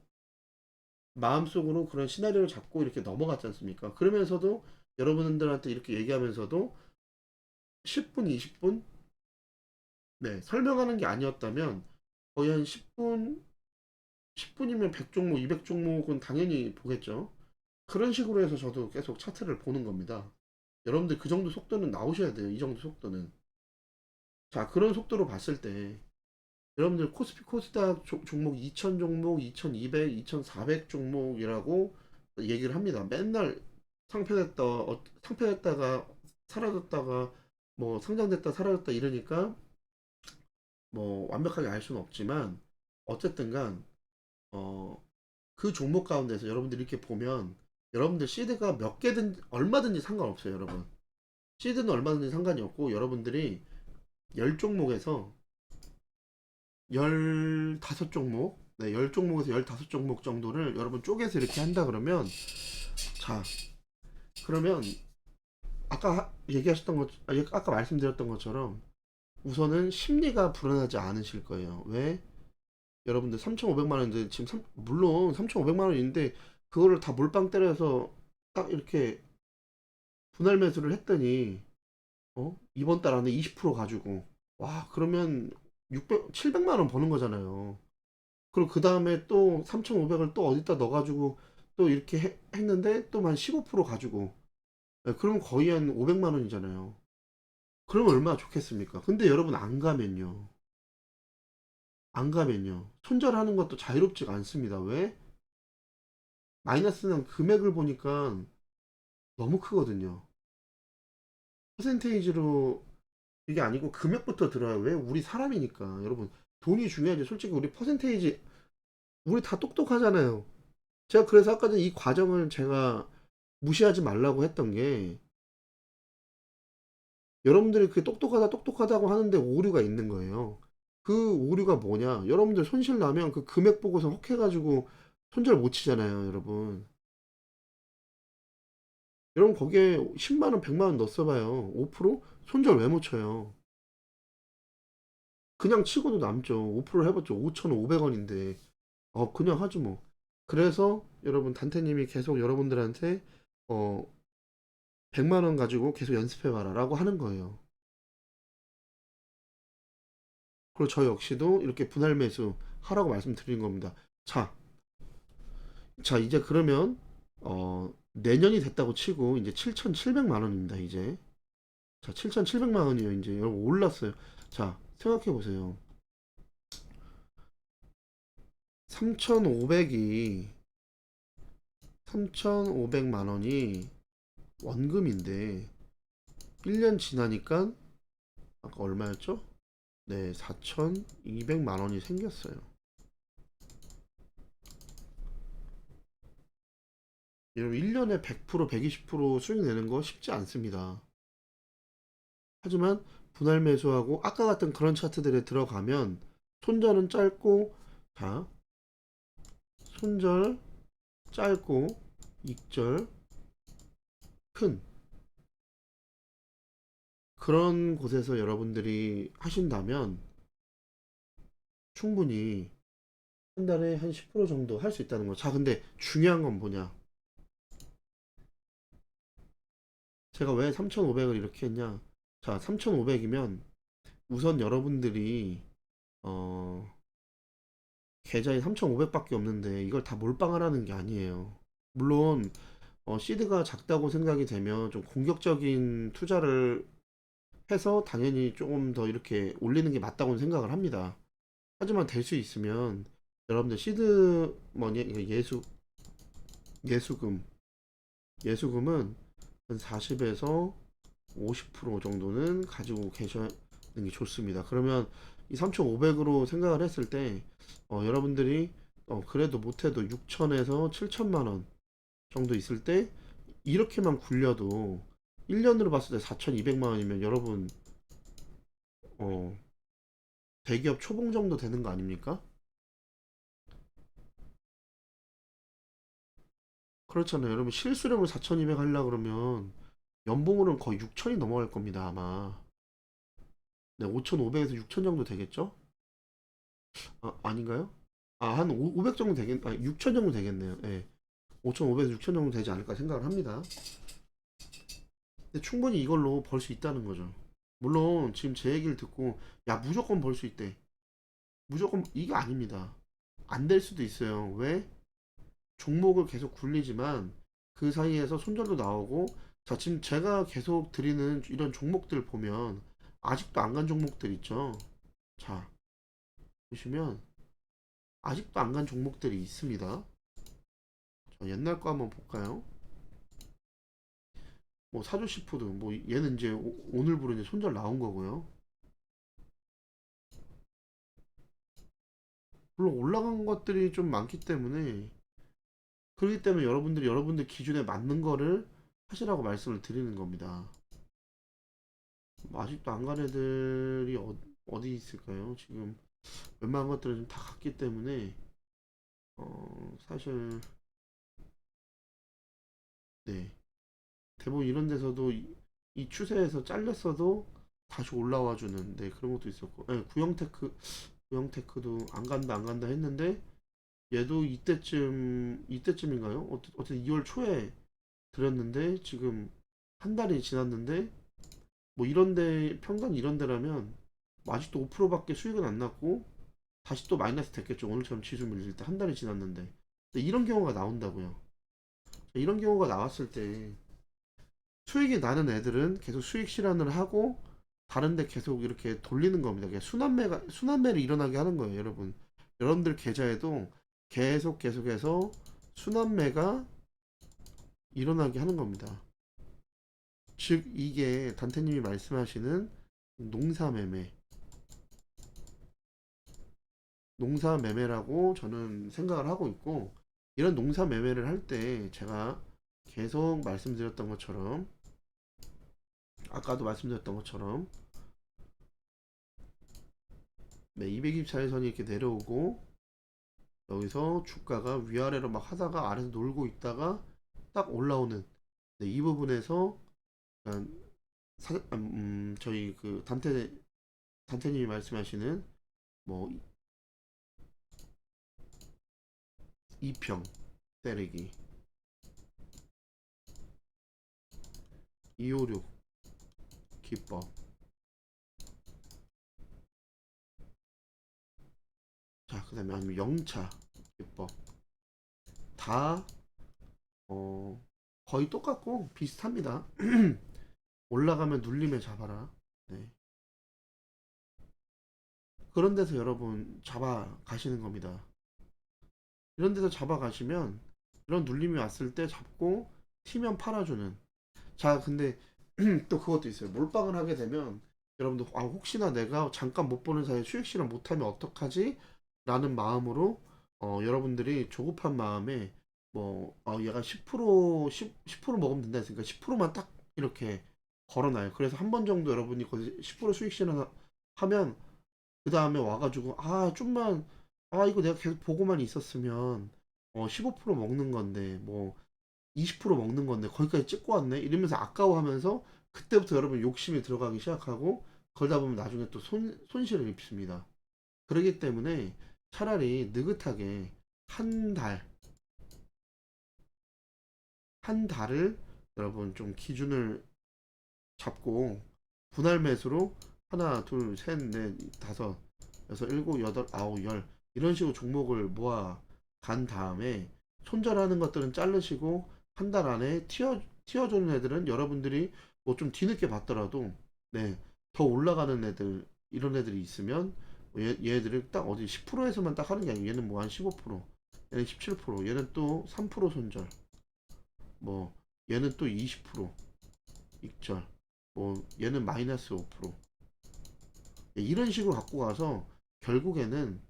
마음속으로 그런 시나리오를 잡고 이렇게 넘어갔지 않습니까? 그러면서도 여러분들한테 이렇게 얘기하면서도 10분, 20분 네, 설명하는 게 아니었다면 거의 한 10분이면 100종목, 200종목은 당연히 보겠죠. 그런 식으로 해서 저도 계속 차트를 보는 겁니다. 여러분들 그 정도 속도는 나오셔야 돼요. 이 정도 속도는. 자, 그런 속도로 봤을 때 여러분들 코스피 코스닥 종목 2000 종목, 2200, 2400 종목이라고 얘기를 합니다. 맨날 상패됐다, 상패됐다가 사라졌다가 뭐 상장됐다 사라졌다 이러니까 뭐 완벽하게 알 수는 없지만 어쨌든간 어, 그 종목 가운데서 여러분들이 이렇게 보면 여러분들 시드가 몇 개든 얼마든지 상관없어요, 여러분. 시드는 얼마든지 상관이 없고 여러분들이 10종목에서 15종목, 네, 10종목에서 15종목 정도를 여러분 쪼개서 이렇게 한다 그러면 자, 그러면 얘기하셨던 것, 아까 말씀드렸던 것처럼 우선은 심리가 불안하지 않으실 거예요. 왜? 여러분들 3,500만 원인데 지금 물론 3,500만 원인데 그거를 다 몰빵 때려서 딱 이렇게 분할 매수를 했더니 이번 달 안에 20% 가지고 와 그러면 700만 원 버는 거잖아요. 그리고 그 다음에 또 3,500을 또 어디다 넣어가지고 또 이렇게 했는데 또 한 15% 가지고 그러면 거의 한 500만 원이잖아요. 그러면 얼마나 좋겠습니까? 근데 여러분 안 가면요. 손절하는 것도 자유롭지가 않습니다. 왜? 마이너스는 금액을 보니까 너무 크거든요. 퍼센테이지로 이게 아니고 금액부터 들어요. 왜? 우리 사람이니까. 여러분, 돈이 중요하지. 솔직히 우리 퍼센테이지, 우리 다 똑똑하잖아요. 제가 그래서 아까 전에 이 과정을 제가 무시하지 말라고 했던 게, 여러분들이 그 똑똑하다고 하는데 오류가 있는 거예요. 그 오류가 뭐냐? 여러분들 손실 나면 그 금액 보고서 혹해가지고 손절 못 치잖아요, 여러분. 여러분 거기에 10만 원, 100만 원 넣었어봐요. 5%? 손절 왜 못 쳐요? 그냥 치고도 남죠. 5% 해봤죠. 5,500원인데. 그냥 하지 뭐. 그래서 여러분 단테님이 계속 여러분들한테 어 100만 원 가지고 계속 연습해봐라 라고 하는 거예요. 그리고 저 역시도 이렇게 분할 매수 하라고 말씀드린 겁니다. 자, 이제 그러면 내년이 됐다고 치고 이제 7,700만 원입니다. 이제 자 7,700만 원이에요. 이제 여러분 올랐어요. 자 생각해 보세요. 3,500이 3,500만 원이 원금인데 1년 지나니까 아까 얼마였죠? 네, 4,200만 원이 생겼어요. 여러분 1년에 100%, 120% 수익 내는 거 쉽지 않습니다. 하지만 분할 매수하고 아까 같은 그런 차트들에 들어가면 손절은 짧고, 자, 손절 짧고 익절 큰 그런 곳에서 여러분들이 하신다면 충분히 한 달에 한 10% 정도 할 수 있다는 거. 자, 근데 중요한 건 뭐냐? 제가 왜 3,500을 이렇게 했냐? 자, 3,500이면 우선 여러분들이 어, 계좌에 3,500밖에 없는데 이걸 다 몰빵하라는 게 아니에요. 물론 시드가 작다고 생각이 되면 좀 공격적인 투자를 해서 당연히 조금 더 이렇게 올리는 게 맞다고 생각을 합니다. 하지만 될 수 있으면 여러분들 시드 머니 이거 예수금 예수금은 한 40에서 50% 정도는 가지고 계시는 게 좋습니다. 그러면 이 3,500으로 생각을 했을 때 여러분들이 그래도 못해도 6천에서 7천만 원 정도 있을 때 이렇게만 굴려도 1년으로 봤을 때 4,200만 원이면 여러분 어, 대기업 초봉 정도 되는 거 아닙니까? 그렇잖아요. 여러분 실수령을 4,200 하려 그러면 연봉으로는 거의 6천이 넘어갈 겁니다, 아마. 네, 5,500에서 6천 정도 되겠죠? 아, 아닌가요? 아, 한 500 정도 되겠, 아, 6천 정도 되겠네요. 예. 5,500에서 6천 정도 되지 않을까 생각을 합니다. 근데 충분히 이걸로 벌 수 있다는 거죠. 물론 지금 제 얘기를 듣고 야, 무조건 벌 수 있대. 무조건 이게 아닙니다. 안 될 수도 있어요. 왜? 종목을 계속 굴리지만 그 사이에서 손절도 나오고, 자, 지금 제가 계속 드리는 이런 종목들 보면 아직도 안 간 종목들 있죠. 자, 보시면 아직도 안 간 종목들이 있습니다. 자, 옛날 거 한번 볼까요? 뭐 사조시푸드, 뭐 얘는 이제 오늘부로 이제 손절 나온 거고요. 물론 올라간 것들이 좀 많기 때문에, 그렇기 때문에 여러분들이 여러분들 기준에 맞는 거를 하시라고 말씀을 드리는 겁니다. 뭐 아직도 안 간 애들이 어디 있을까요? 지금 웬만한 것들은 좀 다 갔기 때문에 사실 네, 대부분 이런 데서도 이 추세에서 잘렸어도 다시 올라와 주는, 네, 그런 것도 있었고, 네, 구형테크도 안 간다 안 간다 했는데 얘도 이때쯤인가요? 어쨌든 2월 초에 드렸는데 지금 한 달이 지났는데, 뭐 이런데 평단 이런데라면 뭐 아직도 5%밖에 수익은 안 났고 다시 또 마이너스 됐겠죠. 오늘처럼 지수 밀릴 때 한 달이 지났는데. 근데 이런 경우가 나온다고요. 이런 경우가 나왔을 때 수익이 나는 애들은 계속 수익 실현을 하고 다른데 계속 이렇게 돌리는 겁니다. 그냥 순환매를 일어나게 하는 거예요, 여러분. 여러분들 계좌에도 계속해서 순환매가 일어나게 하는 겁니다. 즉 이게 단태님이 말씀하시는 농사매매, 농사매매라고 저는 생각을 하고 있고, 이런 농사매매를 할 때 제가 계속 말씀드렸던 것처럼, 아까도 말씀드렸던 것처럼, 네, 224일선이 이렇게 내려오고 여기서 주가가 위아래로 막 하다가 아래서 놀고 있다가 딱 올라오는, 네, 이 부분에서 약간 저희 그 단태님이 말씀하시는 뭐 2평 때리기 256 기법, 자, 그 다음에 아니면 영차 기법, 다 어, 거의 똑같고 비슷합니다. 올라가면 눌림에 잡아라. 네. 그런 데서 여러분 잡아 가시는 겁니다. 이런 데서 잡아 가시면 이런 눌림이 왔을 때 잡고 튀면 팔아주는. 자, 근데 또 그것도 있어요. 몰빵을 하게 되면 여러분들 혹시나 내가 잠깐 못 보는 사이에 수익 실현 못하면 어떡하지? 라는 마음으로 여러분들이 조급한 마음에 뭐 얘가 10% 먹으면 된다 했으니까 10%만 딱 이렇게 걸어놔요. 그래서 한 번 정도 여러분이 거기서 10% 수익 실현하면 그 다음에 와가지고 아 좀만 아 이거 내가 계속 보고만 있었으면 15% 먹는 건데 뭐 20% 먹는 건데 거기까지 찍고 왔네 이러면서 아까워하면서 그때부터 여러분 욕심이 들어가기 시작하고 그러다 보면 나중에 또 손실을 입습니다. 그러기 때문에 차라리 느긋하게 한 달, 한 달을 여러분 좀 기준을 잡고 분할 매수로 하나, 둘, 셋, 넷, 다섯, 여섯, 일곱, 여덟, 아홉, 열 이런 식으로 종목을 모아 간 다음에 손절하는 것들은 자르시고 한 달 안에 튀어주는 애들은 여러분들이 뭐 좀 뒤늦게 봤더라도 네, 더 올라가는 애들 이런 애들이 있으면 얘들을 딱 어디 10%에서만 딱 하는 게 아니고 얘는 뭐 한 15%, 얘는 17%, 얘는 또 3% 손절, 뭐 얘는 또 20% 익절, 뭐 얘는 마이너스 5% 이런 식으로 갖고 가서 결국에는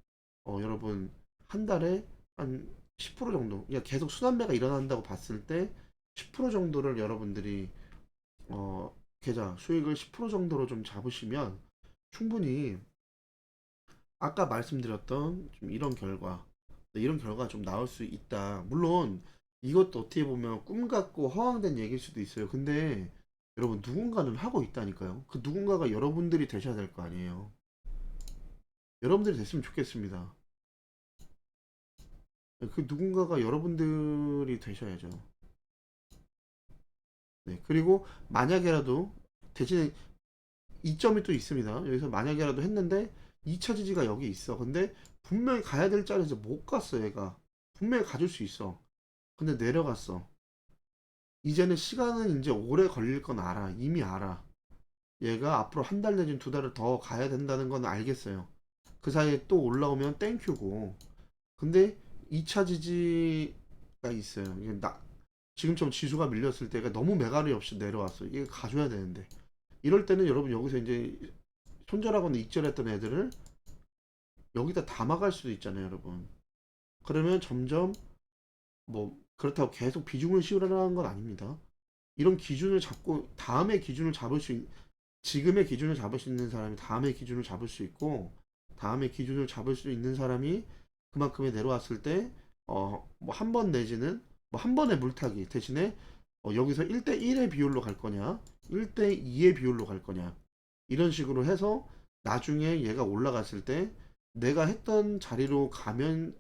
여러분 한 달에 한 10% 정도 그냥 계속 순환매가 일어난다고 봤을 때 10% 정도를 여러분들이 계좌 수익을 10% 정도로 좀 잡으시면 충분히 아까 말씀드렸던 좀 이런 결과 좀 나올 수 있다. 물론 이것도 어떻게 보면 꿈 같고 허황된 얘기일 수도 있어요. 근데 여러분 누군가는 하고 있다니까요. 그 누군가가 여러분들이 되셔야 될 거 아니에요. 여러분들이 됐으면 좋겠습니다. 그 누군가가 여러분들이 되셔야죠. 네. 그리고 만약에라도 대신에 이점이 또 있습니다. 여기서 만약에라도 했는데 2차 지지가 여기 있어. 근데 분명히 가야 될 자리에서 못 갔어, 얘가. 분명히 가줄 수 있어. 근데 내려갔어. 이제는 시간은 이제 오래 걸릴 건 알아. 이미 알아. 얘가 앞으로 한 달 내지는 두 달을 더 가야 된다는 건 알겠어요. 그 사이에 또 올라오면 땡큐고. 근데 2차 지지가 있어요. 이게 지금처럼 지수가 밀렸을 때가 너무 매갈이 없이 내려왔어. 이게 가줘야 되는데. 이럴 때는 여러분 여기서 이제 손절하거나 익절했던 애들을 여기다 담아갈 수도 있잖아요, 여러분. 그러면 점점 뭐 그렇다고 계속 비중을 씌우라는 건 아닙니다. 이런 기준을 잡고 다음의 기준을 잡을 수 지금의 기준을 잡을 수 있는 사람이 다음의 기준을 잡을 수 있고 다음의 기준을 잡을 수 있는 사람이 그만큼의 내려왔을 때 뭐 한 번 내지는 뭐 한 번의 물타기 대신에 여기서 1대 1의 비율로 갈 거냐 1대 2의 비율로 갈 거냐 이런 식으로 해서 나중에 얘가 올라갔을 때 내가 했던 자리로 가면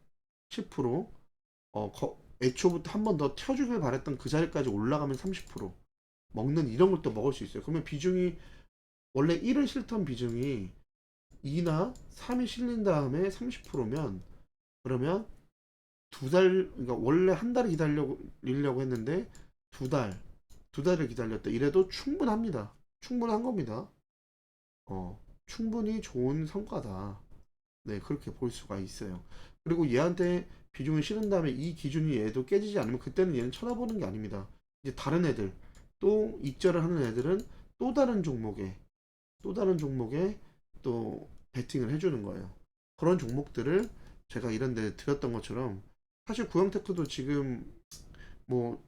10% 애초부터 한 번 더 켜주길 바랬던 그 자리까지 올라가면 30% 먹는 이런 것도 먹을 수 있어요. 그러면 비중이 원래 1을 실던 비중이 2나 3이 실린 다음에 30%면 그러면 그러니까 원래 한 달을 기다리려고 했는데 두 달을 기다렸다. 이래도 충분합니다. 충분한 겁니다. 충분히 좋은 성과다. 네, 그렇게 볼 수가 있어요. 그리고 얘한테 비중을 실은 다음에 이 기준이 얘도 깨지지 않으면 그때는 얘는 쳐다보는 게 아닙니다. 이제 다른 애들, 또 익절을 하는 애들은 또 다른 종목에, 또 다른 종목에 또 베팅을 해주는 거예요. 그런 종목들을 제가 이런 데 드렸던 것처럼 사실 구형테크도 지금 뭐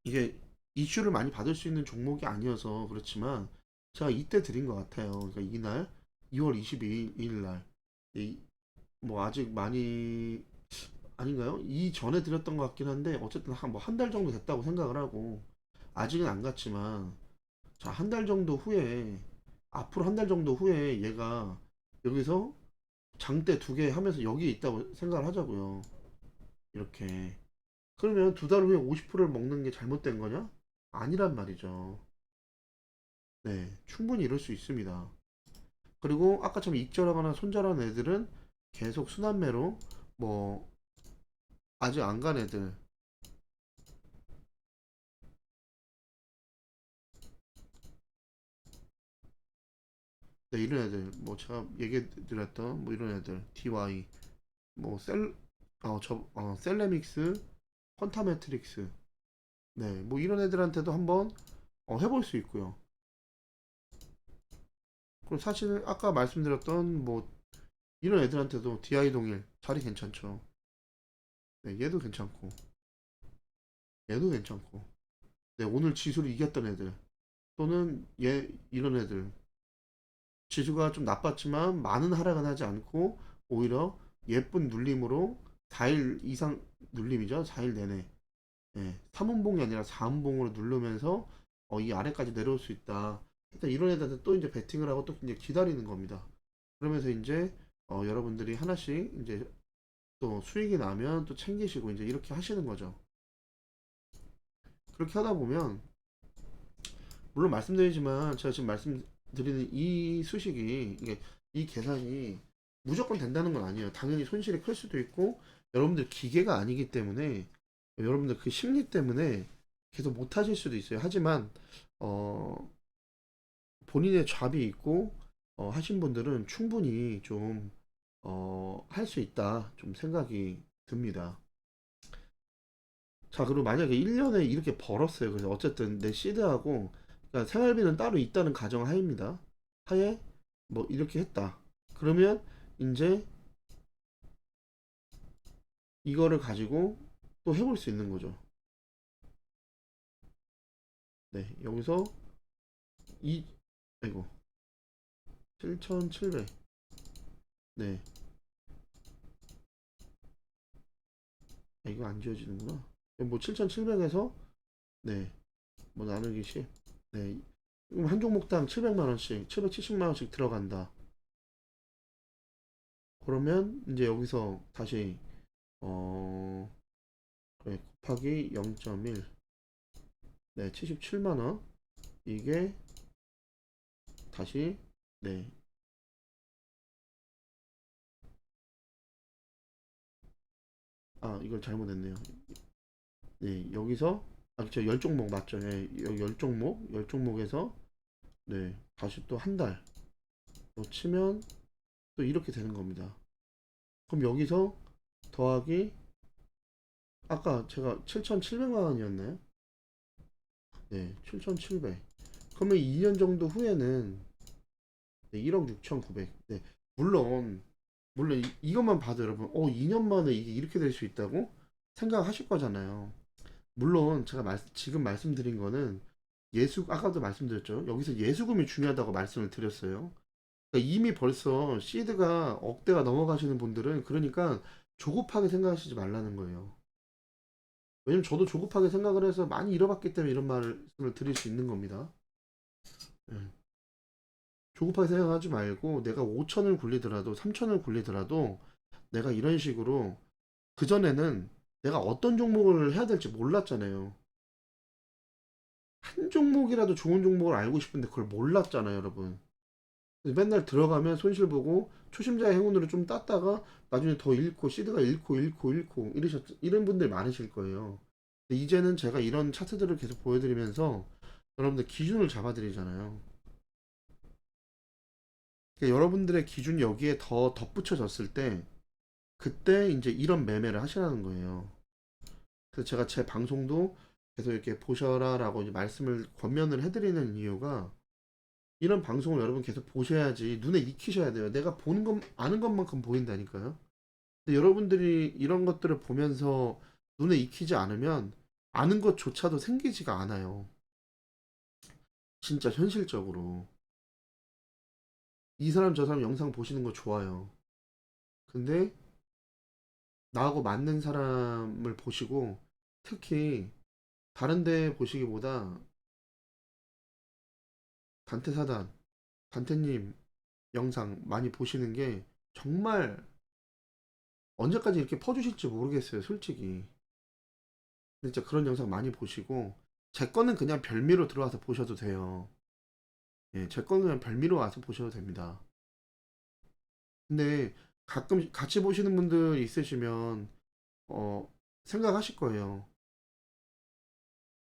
이게 이슈를 많이 받을 수 있는 종목이 아니어서 그렇지만 제가 이때 드린 것 같아요. 그러니까 이날 2월 22일 날 뭐 아직 많이 아닌가요? 이 전에 드렸던 것 같긴 한데 어쨌든 한 달 정도 됐다고 생각을 하고 아직은 안 갔지만 자, 한 달 정도 후에 앞으로 한 달 정도 후에 얘가 여기서 장대 두 개 하면서 여기에 있다고 생각을 하자고요. 이렇게 그러면 두 달 후에 50%를 먹는 게 잘못된 거냐? 아니란 말이죠. 네, 충분히 이럴 수 있습니다. 그리고 아까처럼 익절하거나 손절하는 애들은 계속 순환매로 뭐 아직 안 간 애들 네, 이런 애들 뭐 제가 얘기 드렸던 뭐 이런 애들 DY 뭐 셀레믹스 퀀타매트릭스 네, 뭐 이런 애들한테도 한번 해볼 수 있고요. 그리고 사실 아까 말씀드렸던 뭐 이런 애들한테도 DI 동일 자리 괜찮죠. 네, 얘도 괜찮고 네, 오늘 지수를 이겼던 애들 또는 이런 애들 지수가 좀 나빴지만 많은 하락은 하지 않고 오히려 예쁜 눌림으로 4일 이상 눌림이죠. 4일 내내. 3운봉이 아니라 4운봉으로 누르면서 이 아래까지 내려올 수 있다. 일단 이런 애들한테 또 이제 베팅을 하고 또 이제 기다리는 겁니다. 그러면서 이제 여러분들이 하나씩 이제 또 수익이 나면 또 챙기시고 이제 이렇게 하시는 거죠. 그렇게 하다 보면 물론 말씀드리지만 제가 지금 말씀드리는 이 수식이 이게 이 계산이 무조건 된다는 건 아니에요. 당연히 손실이 클 수도 있고 여러분들 기계가 아니기 때문에 여러분들 그 심리 때문에 계속 못 하실 수도 있어요. 하지만 어, 본인의 잡이 있고 하신 분들은 충분히 좀 할 수 있다 좀 생각이 듭니다. 자, 그리고 만약에 1년에 이렇게 벌었어요. 그래서 어쨌든 내 시드하고 그러니까 생활비는 따로 있다는 가정 하에입니다. 하에 뭐 이렇게 했다. 그러면 이제 이거를 가지고 또 해볼 수 있는 거죠. 네, 여기서 이 아이고 7,700. 네, 이거 안 지워지는구나. 뭐 7,700에서 네, 뭐 나누기 10. 네, 그럼 한 종목당 700만 원씩, 770만 원씩 들어간다. 그러면 이제 여기서 다시 어 그래, 곱하기 0.1. 네, 77만 원. 이게 다시 네. 아, 이걸 잘못했네요. 네, 여기서 저 10종목 맞죠? 예, 여기 10종목에서 네, 다시 또 한 달. 치면 또 이렇게 되는 겁니다. 그럼 여기서 더하기 아까 제가 7,700만 원이었나요? 네, 7,700. 그러면 2년 정도 후에는 네, 1억 6,900. 네, 물론 이것만 봐도 여러분, 2년 만에 이게 이렇게 될 수 있다고 생각하실 거잖아요. 물론 제가 지금 말씀드린 거는 아까도 말씀드렸죠. 여기서 예수금이 중요하다고 말씀을 드렸어요. 그러니까 이미 벌써 시드가 억대가 넘어가시는 분들은 그러니까 조급하게 생각하시지 말라는 거예요. 왜냐면 저도 조급하게 생각을 해서 많이 잃어봤기 때문에 이런 말씀을 드릴 수 있는 겁니다. 예. 조급하게 생각하지 말고 내가 5천을 굴리더라도 3천을 굴리더라도 내가 이런 식으로 그전에는 내가 어떤 종목을 해야 될지 몰랐잖아요. 한 종목이라도 좋은 종목을 알고 싶은데 그걸 몰랐잖아요, 여러분. 맨날 들어가면 손실 보고 초심자의 행운으로 좀 땄다가 나중에 더 잃고 시드가 잃고 이런 분들 많으실 거예요. 근데 이제는 제가 이런 차트들을 계속 보여드리면서 여러분들 기준을 잡아드리잖아요. 그러니까 여러분들의 기준이 여기에 더 덧붙여졌을 때 그때 이제 이런 매매를 하시라는 거예요. 그래서 제가 제 방송도 계속 이렇게 보셔라라고 이제 말씀을 권면을 해드리는 이유가 이런 방송을 여러분 계속 보셔야지 눈에 익히셔야 돼요. 내가 보는 것 아는 것만큼 보인다니까요. 근데 여러분들이 이런 것들을 보면서 눈에 익히지 않으면 아는 것조차도 생기지가 않아요. 진짜 현실적으로 이 사람 저 사람 영상 보시는 거 좋아요. 근데 나하고 맞는 사람을 보시고 특히 다른 데 보시기보다 단테사단, 단테님 영상 많이 보시는 게 정말 언제까지 이렇게 퍼주실지 모르겠어요, 솔직히. 진짜 그런 영상 많이 보시고 제 거는 그냥 별미로 들어와서 보셔도 돼요. 예, 제 거는 그냥 별미로 와서 보셔도 됩니다. 근데 가끔 같이 보시는 분들 있으시면 생각하실 거예요.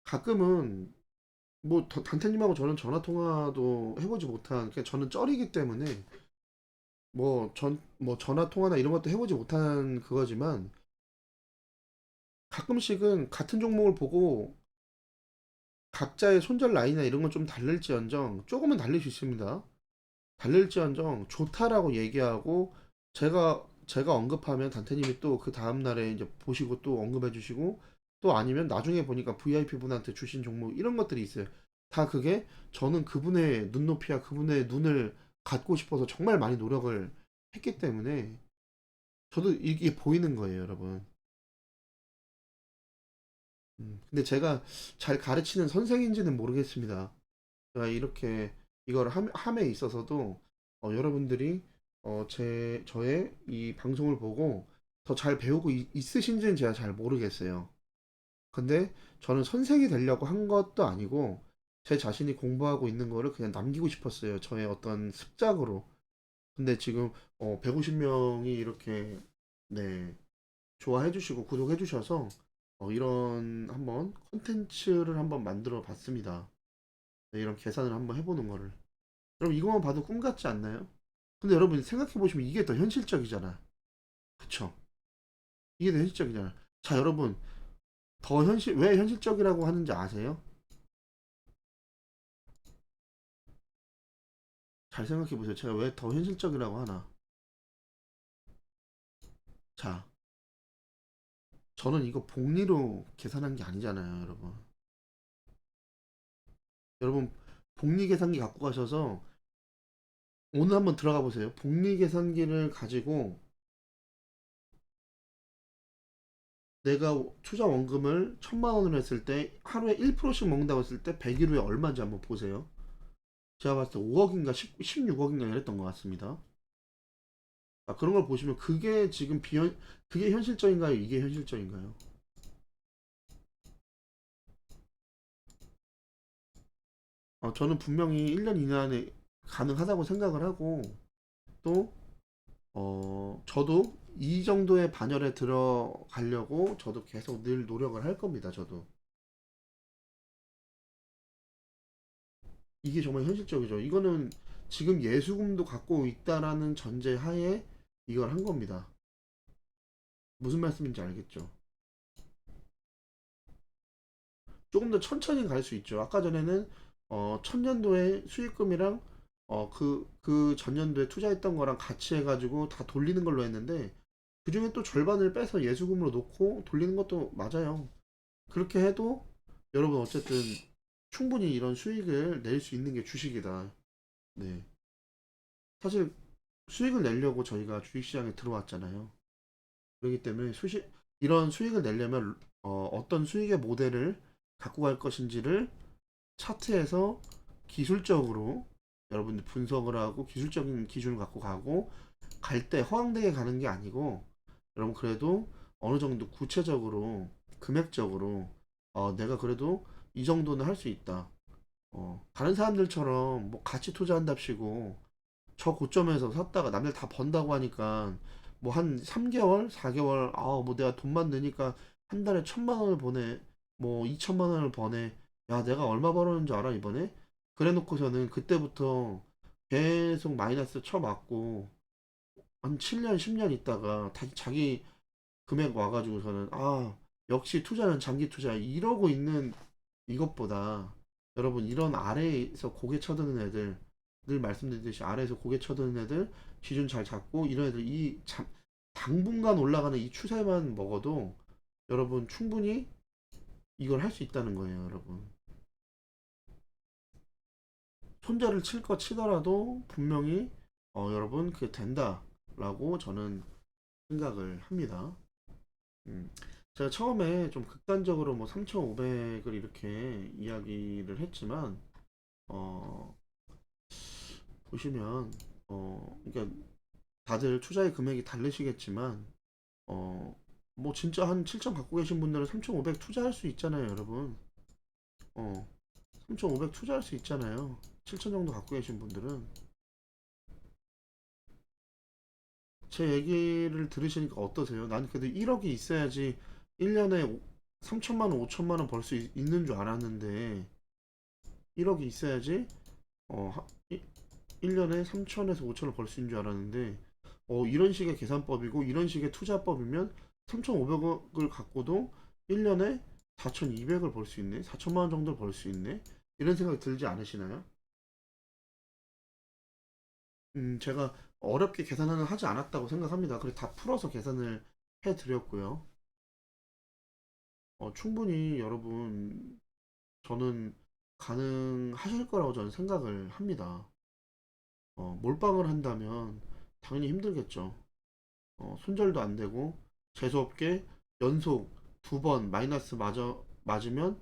가끔은 뭐 단테님하고 저는 전화 통화도 해보지 못한 그냥 저는 쩔이기 때문에 뭐 전화 통화나 이런 것도 해보지 못한 그거지만 가끔씩은 같은 종목을 보고 각자의 손절 라인이나 이런 건 좀 다를지언정 조금은 다를 수 있습니다. 다를지언정 좋다라고 얘기하고 제가 언급하면 단테님이 또 그 다음날에 이제 보시고 또 언급해 주시고 또 아니면 나중에 보니까 VIP 분한테 주신 종목 이런 것들이 있어요. 다 그게 저는 그분의 눈높이와 그분의 눈을 갖고 싶어서 정말 많이 노력을 했기 때문에 저도 이게 보이는 거예요, 여러분. 근데 제가 잘 가르치는 선생인지는 모르겠습니다. 제가 이렇게 이걸 함에 있어서도 여러분들이 저의 이 방송을 보고 더 잘 배우고 있으신지는 제가 잘 모르겠어요. 근데 저는 선생이 되려고 한 것도 아니고 제 자신이 공부하고 있는 거를 그냥 남기고 싶었어요. 저의 어떤 습작으로. 근데 지금 150명이 이렇게 네, 좋아해 주시고 구독해 주셔서 이런 한번 콘텐츠를 한번 만들어 봤습니다. 네, 이런 계산을 한번 해보는 거를. 여러분 이거만 봐도 꿈 같지 않나요? 근데 여러분 생각해 보시면 이게 더 현실적이잖아. 그쵸? 이게 더 현실적이잖아. 자, 여러분 왜 현실적이라고 하는지 아세요? 잘 생각해 보세요. 제가 왜 더 현실적이라고 하나? 자, 저는 이거 복리로 계산한 게 아니잖아요, 여러분. 여러분 복리 계산기 갖고 가셔서 오늘 한번 들어가 보세요. 복리 계산기를 가지고 내가 투자 원금을 1,000만 원으로 했을 때 하루에 1%씩 먹는다고 했을 때 100일 후에 얼마인지 한번 보세요. 제가 봤을 때 5억인가 16억인가 이랬던 것 같습니다. 아, 그런 걸 보시면 그게 현실적인가요? 이게 현실적인가요? 저는 분명히 1년 이내 안에 가능하다고 생각을 하고 또 저도 이 정도의 반열에 들어가려고 저도 계속 늘 노력을 할 겁니다. 저도 이게 정말 현실적이죠. 이거는 지금 예수금도 갖고 있다라는 전제 하에 이걸 한 겁니다. 무슨 말씀인지 알겠죠? 조금 더 천천히 갈 수 있죠. 아까 전에는 천년도에 수익금이랑 그 전년도에 투자했던 거랑 같이 해가지고 다 돌리는 걸로 했는데 그 중에 또 절반을 빼서 예수금으로 놓고 돌리는 것도 맞아요. 그렇게 해도 여러분 어쨌든 충분히 이런 수익을 낼 수 있는 게 주식이다. 네. 사실 수익을 내려고 저희가 주식시장에 들어왔잖아요. 그렇기 때문에 이런 수익을 내려면 떤 수익의 모델을 갖고 갈 것인지를 차트에서 기술적으로 여러분들 분석을 하고 기술적인 기준을 갖고 가고 갈 때 허황되게 가는 게 아니고 여러분 그래도 어느 정도 구체적으로 금액적으로 내가 그래도 이 정도는 할 수 있다. 다른 사람들처럼 뭐 같이 투자한답시고 저 고점에서 샀다가 남들 다 번다고 하니까 뭐 한 3개월, 4개월 뭐 내가 돈만 넣으니까 한 달에 1,000만 원을 버네. 뭐 2,000만 원을 버네. 야, 내가 얼마 벌었는지 알아 이번에? 그래 놓고서는 그때부터 계속 마이너스 쳐맞고 한 7년, 10년 있다가 다시 자기 금액 와가지고서는 역시 투자는 장기 투자 이러고 있는 이것보다 여러분 이런 아래에서 고개 쳐드는 애들 늘 말씀드렸듯이 아래에서 고개 쳐드는 애들 기준 잘 잡고 이런 애들 당분간 올라가는 이 추세만 먹어도 여러분 충분히 이걸 할 수 있다는 거예요, 여러분. 손절을 칠 거 치더라도 분명히 여러분 그게 된다라고 저는 생각을 합니다. 음. 제가 처음에 좀 극단적으로 뭐 3,500을 이렇게 이야기를 했지만 어, 보시면 그러니까 다들 투자의 금액이 다르시겠지만 어, 뭐 진짜 한 7천 갖고 계신 분들은 3,500 투자할 수 있잖아요, 여러분. 어, 3,500 투자할 수 있잖아요. 7천 정도 갖고 계신 분들은 제 얘기를 들으시니까 어떠세요? 난 그래도 1억이 있어야지 1년에 3천만 원, 5천만 원 벌 수 있는 줄 알았는데 1억이 있어야지 어, 1년에 3천에서 5천을 벌 수 있는 줄 알았는데 이런 식의 계산법이고 이런 식의 투자법이면 3,500억을 갖고도 1년에 4,200을 벌 수 있네. 4천만 원 정도를 벌 수 있네. 이런 생각이 들지 않으시나요? 제가 어렵게 계산을 하지 않았다고 생각합니다. 그래서 다 풀어서 계산을 해드렸고요. 충분히 여러분 저는 가능하실 거라고 저는 생각을 합니다. 몰빵을 한다면 당연히 힘들겠죠. 손절도 안 되고 재수없게 연속 2번 마이너스 맞으면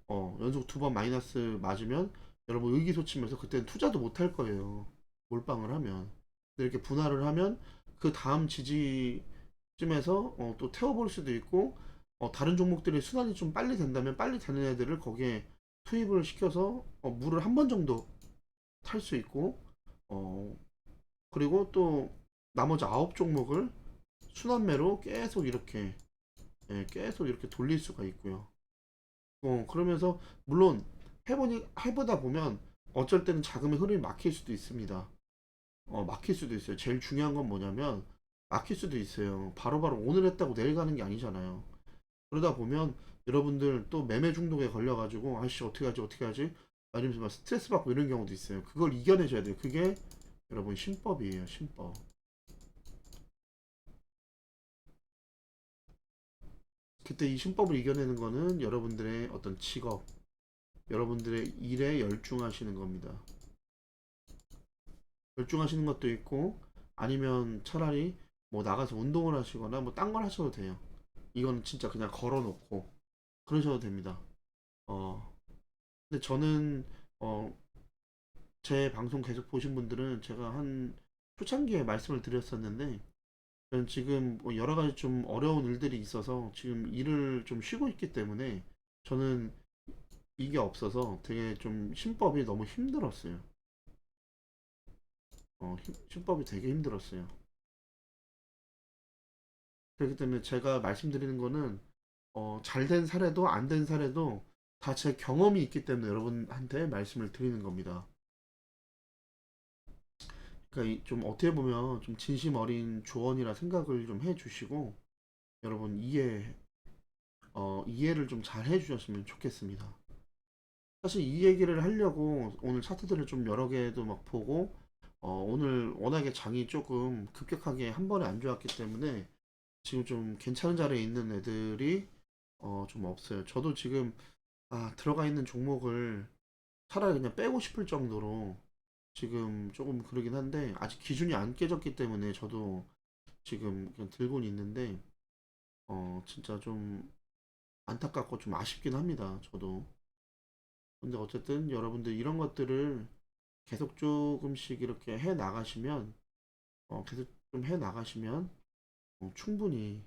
연속 2번 마이너스 맞으면 여러분 의기소침해서 그때는 투자도 못 할 거예요. 몰빵을 하면. 근데 이렇게 분할을 하면 그 다음 지지쯤에서 또 태워볼 수도 있고 다른 종목들이 순환이 좀 빨리 된다면 빨리 되는 애들을 거기에 투입을 시켜서 물을 한 번 정도 탈 수 있고 어, 그리고 또 나머지 9종목을 순환매로 계속 이렇게 돌릴 수가 있고요. 그러면서 물론 해보다 보면 어쩔 때는 자금의 흐름이 막힐 수도 있습니다. 막힐 수도 있어요. 제일 중요한 건 뭐냐면 막힐 수도 있어요. 바로바로 오늘 했다고 내일 가는 게 아니잖아요. 그러다 보면 여러분들 또 매매 중독에 걸려가지고 아씨 어떻게 하지? 아니면 막 스트레스 받고 이런 경우도 있어요. 그걸 이겨내셔야 돼요. 그게 여러분 신법이에요. 신법. 그때 이 신법을 이겨내는 거는 여러분들의 어떤 직업, 여러분들의 일에 열중하시는 겁니다. 열중하시는 것도 있고 아니면 차라리 뭐 나가서 운동을 하시거나 뭐 딴 걸 하셔도 돼요. 이건 진짜 그냥 걸어놓고 그러셔도 됩니다. 어, 근데 저는 어, 제 방송 계속 보신 분들은 제가 한 초창기에 말씀을 드렸었는데 저는 지금 뭐 여러 가지 좀 어려운 일들이 있어서 지금 일을 좀 쉬고 있기 때문에 저는 이게 없어서 되게 좀 신법이 너무 힘들었어요. 신법이 되게 힘들었어요. 그렇기 때문에 제가 말씀드리는 거는 잘 된 사례도 안 된 사례도 다 제 경험이 있기 때문에 여러분한테 말씀을 드리는 겁니다. 그러니까 좀 어떻게 보면 좀 진심 어린 조언이라 생각을 좀 해주시고 여러분 이해를 좀 잘 해주셨으면 좋겠습니다. 사실 이 얘기를 하려고 오늘 차트들을 좀 여러 개도 막 보고 오늘 워낙에 장이 조금 급격하게 한 번에 안 좋았기 때문에 지금 좀 괜찮은 자리에 있는 애들이 좀 없어요. 저도 지금 들어가 있는 종목을 차라리 그냥 빼고 싶을 정도로 지금 조금 그러긴 한데 아직 기준이 안 깨졌기 때문에 저도 지금 그냥 들고는 있는데 진짜 좀 안타깝고 좀 아쉽긴 합니다. 저도. 근데 어쨌든 여러분들 이런 것들을 계속 조금씩 이렇게 해 나가시면 계속 좀 해 나가시면 충분히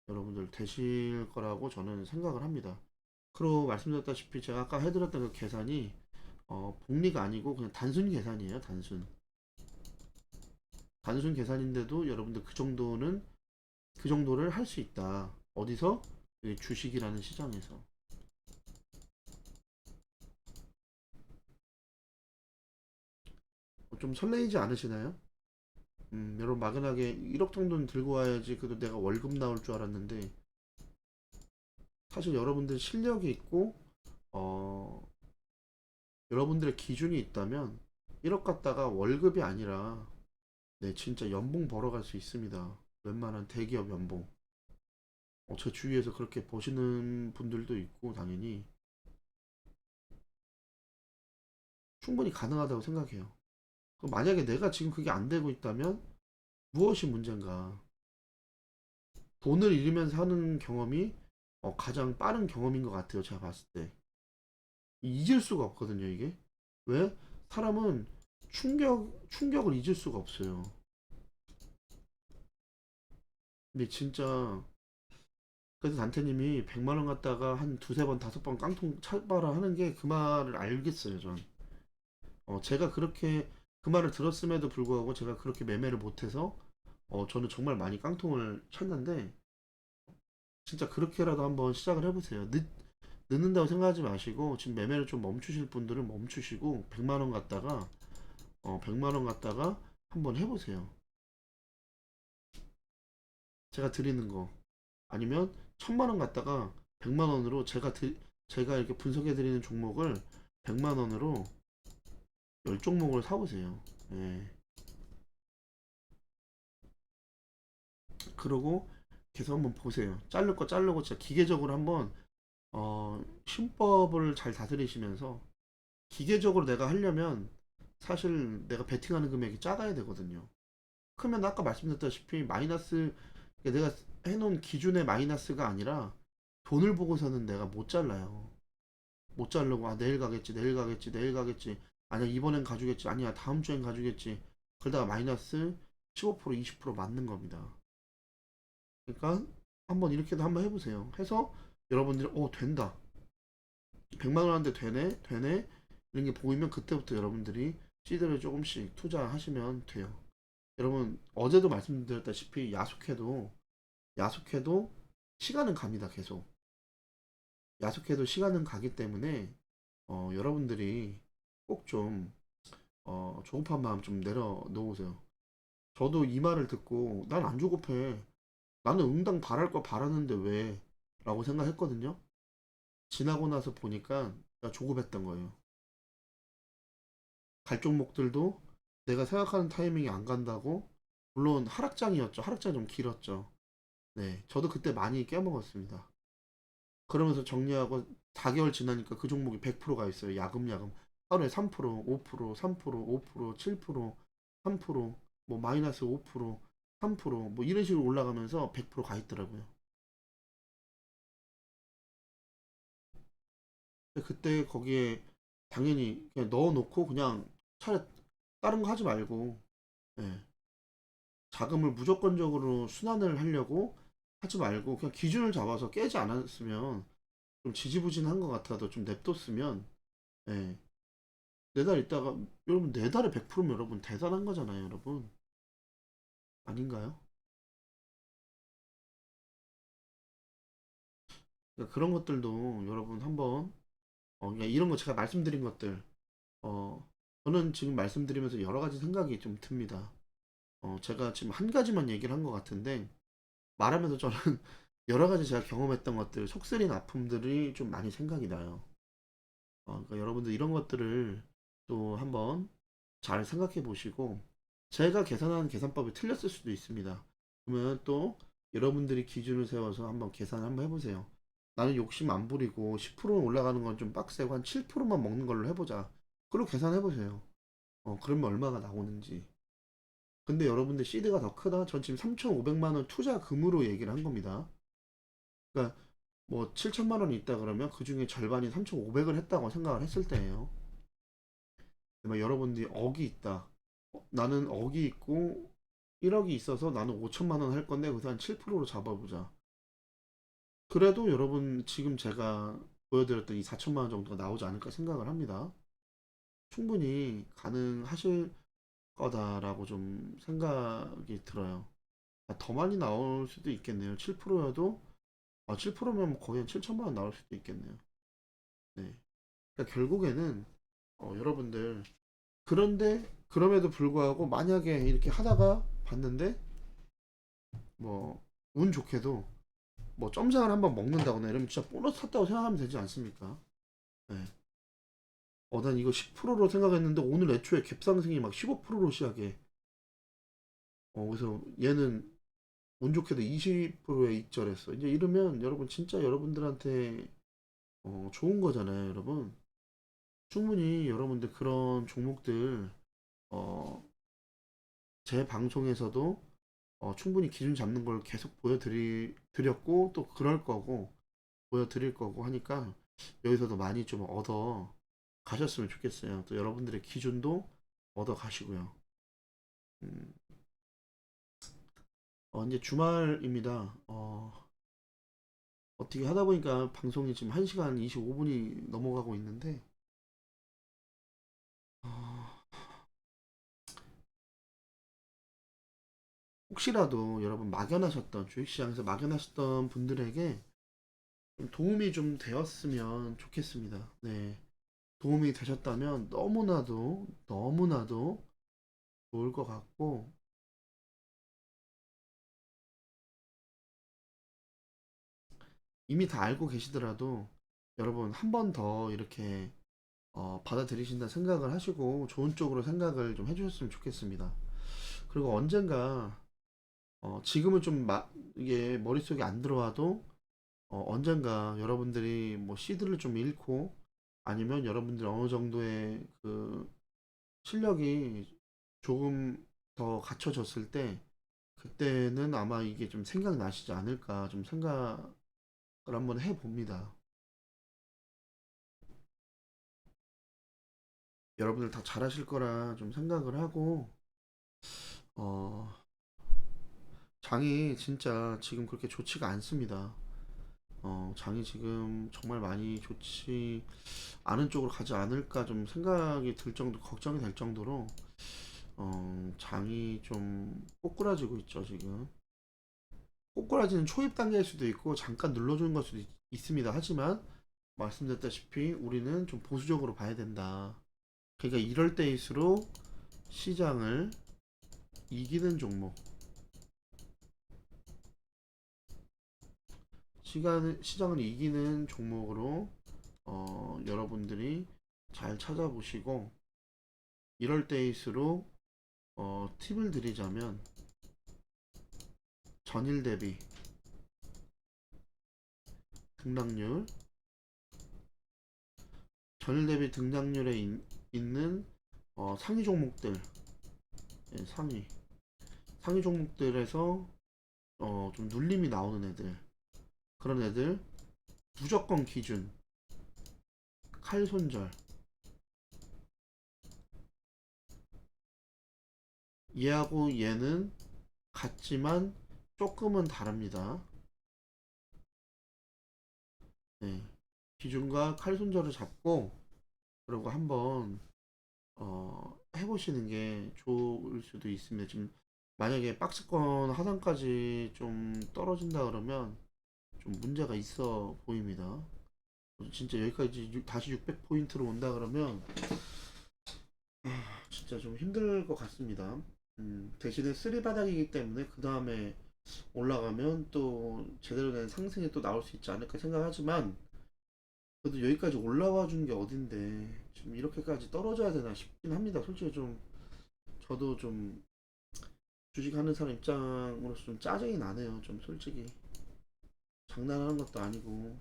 여러분들 되실 거라고 저는 생각을 합니다. 그리고 말씀드렸다시피 제가 아까 해드렸던 그 계산이 복리가 아니고 그냥 단순 계산이에요. 단순 계산인데도 여러분들 그 정도를 할 수 있다. 어디서? 이 주식이라는 시장에서. 좀 설레이지 않으시나요? 여러분 막연하게 1억 정도는 들고 와야지 그래도 내가 월급 나올 줄 알았는데 사실 여러분들 실력이 있고 어, 여러분들의 기준이 있다면 1억 갖다가 월급이 아니라 네, 진짜 연봉 벌어갈 수 있습니다. 웬만한 대기업 연봉. 제 주위에서 그렇게 보시는 분들도 있고 당연히 충분히 가능하다고 생각해요. 그럼 만약에 내가 지금 그게 안 되고 있다면 무엇이 문제인가? 돈을 잃으면서 하는 경험이 가장 빠른 경험인 것 같아요. 제가 봤을 때. 잊을 수가 없거든요, 이게. 왜? 사람은 충격을 잊을 수가 없어요. 근데 진짜, 그래서 단테님이 100만 원 갖다가 한 두세 번, 다섯 번 깡통 차봐라 하는 게 그 말을 알겠어요, 전. 제가 그렇게 그 말을 들었음에도 불구하고 제가 그렇게 매매를 못해서, 저는 정말 많이 깡통을 쳤는데, 진짜 그렇게라도 한번 시작을 해보세요. 늦는다고 생각하지 마시고 지금 매매를 좀 멈추실 분들은 멈추시고 100만 원 갖다가 한번 해보세요. 제가 드리는 거 아니면 1000만 원 갖다가 100만 원으로 제가 이렇게 분석해 드리는 종목을 100만 원으로 10종목을 사보세요. 예. 그러고 계속 한번 보세요. 자를 거 자르고 진짜 기계적으로 한번 신법을 잘 다스리시면서 기계적으로 내가 하려면 사실 내가 베팅하는 금액이 작아야 되거든요. 크면 아까 말씀드렸다시피 마이너스, 내가 해놓은 기준의 마이너스가 아니라 돈을 보고서는 내가 못 잘라요. 못 자르고 아 내일 가겠지, 내일 가겠지, 내일 가겠지, 아니야 이번엔 가주겠지, 아니야 다음 주엔 가주겠지, 그러다가 마이너스 15% 20% 맞는 겁니다. 그러니까 한번 이렇게도 한번 해보세요. 해서 여러분들이 된다, 100만 원한테 되네 이런 게 보이면 그때부터 여러분들이 시드를 조금씩 투자하시면 돼요. 여러분 어제도 말씀드렸다시피 야속해도 시간은 갑니다. 계속 야속해도 시간은 가기 때문에 여러분들이 꼭 좀 조급한 마음 좀 내려놓으세요. 저도 이 말을 듣고 난 안 조급해, 나는 응당 바랄 거 바라는데 왜? 라고 생각했거든요. 지나고 나서 보니까 내가 조급했던 거예요. 갈 종목들도 내가 생각하는 타이밍이 안 간다고, 물론 하락장이었죠. 하락장이 좀 길었죠. 네, 저도 그때 많이 깨먹었습니다. 그러면서 정리하고 4개월 지나니까 그 종목이 100%가 있어요. 야금야금. 하루에 3%, 5%, 3%, 5%, 7%, 3%, 뭐 마이너스 5%, 3%뭐 이런 식으로 올라가면서 100%가 있더라고요. 근데 그때 거기에 당연히 그냥 넣어놓고 그냥 차라리 다른 거 하지 말고, 예, 자금을 무조건적으로 순환을 하려고 하지 말고 그냥 기준을 잡아서 깨지 않았으면, 좀 지지부진한 것 같아도 좀 냅뒀으면, 예, 4달 있다가, 여러분 4달에 100%면 여러분 대단한 거잖아요, 여러분. 아닌가요? 그러니까 그런 것들도 여러분 한번, 그냥 이런 거 제가 말씀드린 것들, 어, 저는 지금 말씀드리면서 여러 가지 생각이 좀 듭니다. 제가 지금 한 가지만 얘기를 한 것 같은데, 말하면서 저는 여러 가지 제가 경험했던 것들, 속쓰린 아픔들이 좀 많이 생각이 나요. 그러니까 여러분들 이런 것들을 또 한번 잘 생각해 보시고, 제가 계산하는 계산법이 틀렸을 수도 있습니다. 그러면 또 여러분들이 기준을 세워서 한번 계산을 한번 해보세요. 나는 욕심 안 부리고 10% 올라가는 건 좀 빡세고 한 7%만 먹는 걸로 해보자. 그리고 계산해 보세요. 그러면 얼마가 나오는지. 근데 여러분들 시드가 더 크다? 전 지금 3,500만 원 투자금으로 얘기를 한 겁니다. 그러니까 뭐 7천만 원이 있다 그러면 그 중에 절반이 3,500을 했다고 생각을 했을 때예요. 막 여러분들이 억이 있다. 나는 억이 있고 1억이 있어서 나는 5천만 원 할 건데 그래서 한 7%로 잡아보자. 그래도 여러분 지금 제가 보여드렸던 이 4천만 원 정도가 나오지 않을까 생각을 합니다. 충분히 가능하실 거다라고 좀 생각이 들어요. 더 많이 나올 수도 있겠네요. 7%여도 7%면 거의 한 7천만 원 나올 수도 있겠네요. 네. 그러니까 결국에는 여러분들, 그런데 그럼에도 불구하고 만약에 이렇게 하다가 봤는데 뭐 운 좋게도 뭐 점장을 한번 먹는다거나 이러면 진짜 보너스 탔다고 생각하면 되지 않습니까? 네. 난 이거 10%로 생각했는데 오늘 애초에 갭상승이 막 15%로 시작해. 그래서 얘는 운 좋게도 20%에 익절했어. 이제 이러면 여러분 진짜 여러분들한테 좋은 거잖아요, 여러분. 충분히 여러분들 그런 종목들, 어, 제 방송에서도 충분히 기준 잡는 걸 계속 드렸고 또 그럴 거고 보여드릴 거고 하니까 여기서도 많이 좀 얻어 가셨으면 좋겠어요. 또 여러분들의 기준도 얻어 가시고요. 음, 이제 주말입니다. 어떻게 하다 보니까 방송이 지금 1시간 25분이 넘어가고 있는데, 어, 혹시라도 여러분 막연하셨던, 주식시장에서 막연하셨던 분들에게 좀 도움이 좀 되었으면 좋겠습니다. 네. 도움이 되셨다면 너무나도 좋을 것 같고, 이미 다 알고 계시더라도 여러분 한 번 더 이렇게 받아들이신다 생각을 하시고 좋은 쪽으로 생각을 좀 해주셨으면 좋겠습니다. 그리고 언젠가, 지금은 좀 이게 머릿속에 안 들어와도 언젠가 여러분들이 뭐 시드를 좀 잃고 아니면 여러분들이 어느 정도의 그 실력이 조금 더 갖춰졌을 때 그때는 아마 이게 좀 생각나시지 않을까 좀 생각을 한번 해봅니다. 여러분들 다 잘하실 거라 좀 생각을 하고 어, 장이 진짜 지금 그렇게 좋지가 않습니다. 장이 지금 정말 많이 좋지 않은 쪽으로 가지 않을까 좀 생각이 들 정도, 걱정이 될 정도로 장이 좀 꼬꾸라지고 있죠, 지금. 꼬꾸라지는 초입 단계일 수도 있고 잠깐 눌러주는 걸 수도 있습니다. 하지만 말씀드렸다시피 우리는 좀 보수적으로 봐야 된다. 그러니까 이럴 때일수록 시장을 이기는 종목, 시장을 이기는 종목으로 여러분들이 잘 찾아보시고 이럴 때일수록 팁을 드리자면 전일 대비 등락률, 전일 대비 등락률에 있는 상위 종목들, 예, 상위 종목들에서 좀 눌림이 나오는 애들, 그런 애들 무조건 기준 칼 손절, 얘하고 얘는 같지만 조금은 다릅니다. 네. 기준과 칼 손절을 잡고 그리고 한번 해보시는 게 좋을 수도 있습니다. 지금 만약에 박스권 하단까지 좀 떨어진다 그러면 좀 문제가 있어 보입니다. 진짜 여기까지 다시 600포인트로 온다 그러면 진짜 좀 힘들 것 같습니다. 대신에 쓰리 바닥이기 때문에 그 다음에 올라가면 또 제대로 된 상승이 또 나올 수 있지 않을까 생각하지만 그래도 여기까지 올라와 준 게 어딘데 지금 이렇게까지 떨어져야 되나 싶긴 합니다. 솔직히 좀 저도 좀 주식하는 사람 입장으로서 좀 짜증이 나네요. 좀 솔직히 장난하는 것도 아니고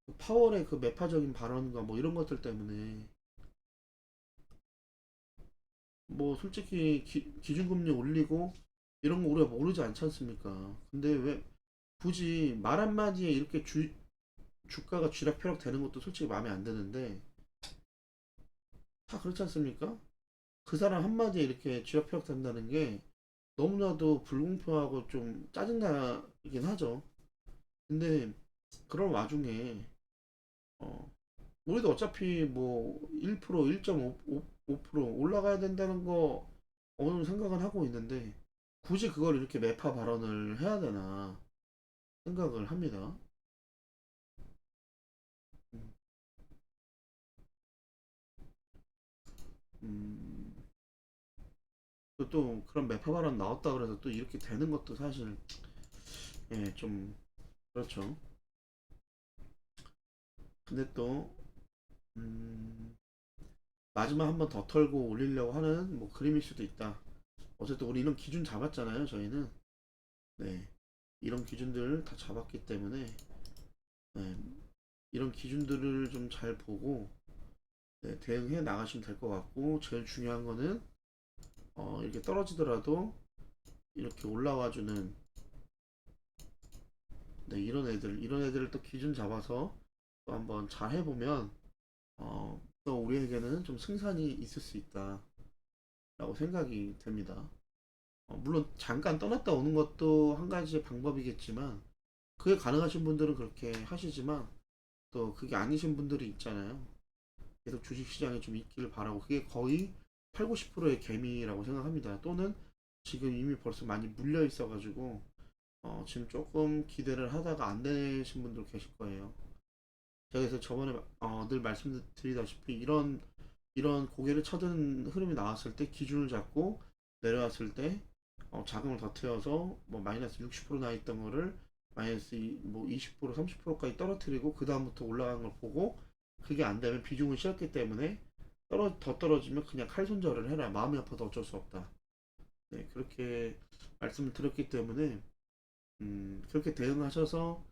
그 파월의 그 매파적인 발언과 뭐 이런 것들 때문에 뭐 솔직히 기준금리 올리고 이런 거 우리가 모르지 않지 않습니까? 근데 왜 굳이 말 한마디에 이렇게 주가가 쥐락펴락 되는 것도 솔직히 마음에 안 드는데 다 그렇지 않습니까? 그 사람 한마디에 이렇게 쥐락펴락 된다는 게 너무나도 불공평하고 좀 짜증나긴 하죠. 근데 그런 와중에 어, 우리도 어차피 뭐 1%, 1.5% 올라가야 된다는 거 어느 정도 생각은 하고 있는데 굳이 그걸 이렇게 매파 발언을 해야 되나 생각을 합니다. 음, 음, 또 그런 매파 발언 나왔다 그래서 또 이렇게 되는 것도 사실 예, 좀 그렇죠. 근데 또 음, 마지막 한 번 더 털고 올리려고 하는 뭐 그림일 수도 있다. 어쨌든 우리 이런 기준 잡았잖아요. 저희는 네 이런 기준들 다 잡았기 때문에 네, 이런 기준들을 좀 잘 보고 네, 대응해 나가시면 될 것 같고 제일 중요한 거는 이렇게 떨어지더라도 이렇게 올라와주는 네, 이런 애들을 또 기준 잡아서 또 한번 잘 해보면 또 우리에게는 좀 승산이 있을 수 있다라고 생각이 됩니다. 물론 잠깐 떠났다 오는 것도 한 가지의 방법이겠지만 그게 가능하신 분들은 그렇게 하시지만 또 그게 아니신 분들이 있잖아요. 계속 주식시장에 좀 있기를 바라고 그게 거의 8, 90%의 개미라고 생각합니다. 또는 지금 이미 벌써 많이 물려 있어가지고 지금 조금 기대를 하다가 안 되신 분들 계실 거예요. 제가 그래서 저번에 늘 말씀드리다시피 이런 고개를 쳐든 흐름이 나왔을 때 기준을 잡고 내려왔을 때 자금을 더 태워서 뭐 마이너스 60%나 있던 거를 마이너스 뭐 20% 30%까지 떨어뜨리고 그 다음부터 올라간 걸 보고 그게 안 되면 비중을 실었기 때문에 더 떨어지면 그냥 칼손절을 해라. 마음이 아파도 어쩔 수 없다. 네, 그렇게 말씀을 드렸기 때문에 그렇게 대응하셔서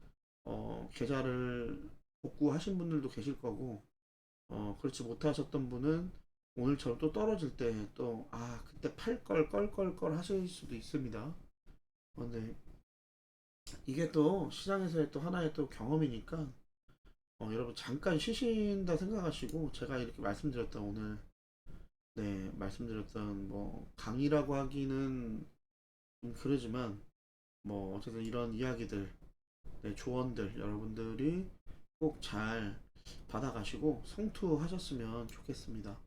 계좌를 복구하신 분들도 계실 거고, 그렇지 못하셨던 분은 오늘처럼 또 떨어질 때 또, 아, 그때 팔 걸, 걸 하실 수도 있습니다. 근데 이게 또 시장에서의 또 하나의 또 경험이니까, 여러분 잠깐 쉬신다 생각하시고, 제가 이렇게 말씀드렸던 오늘, 네, 말씀드렸던 뭐, 강의라고 하기는 좀 그러지만, 뭐, 어쨌든 이런 이야기들, 네, 조언들, 여러분들이 꼭 잘 받아가시고 성투하셨으면 좋겠습니다.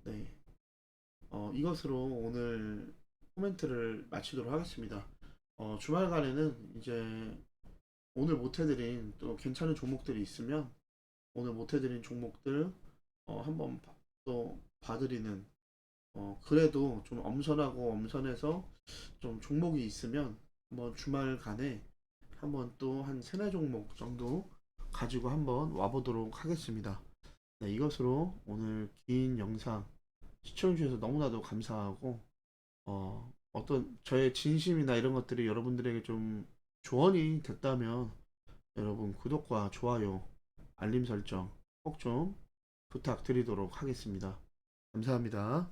네, 이것으로 오늘 코멘트를 마치도록 하겠습니다. 주말간에는 이제 오늘 못해드린 또 괜찮은 종목들이 있으면 오늘 못해드린 종목들 한번 또 봐드리는 그래도 좀 엄선하고 엄선해서 좀 종목이 있으면 한번 주말간에 한번 또 한 세네 종목 정도 가지고 한번 와보도록 하겠습니다. 네, 이것으로 오늘 긴 영상 시청해주셔서 너무나도 감사하고 어떤 저의 진심이나 이런 것들이 여러분들에게 좀 조언이 됐다면 여러분 구독과 좋아요, 알림 설정 꼭 좀 부탁드리도록 하겠습니다. 감사합니다.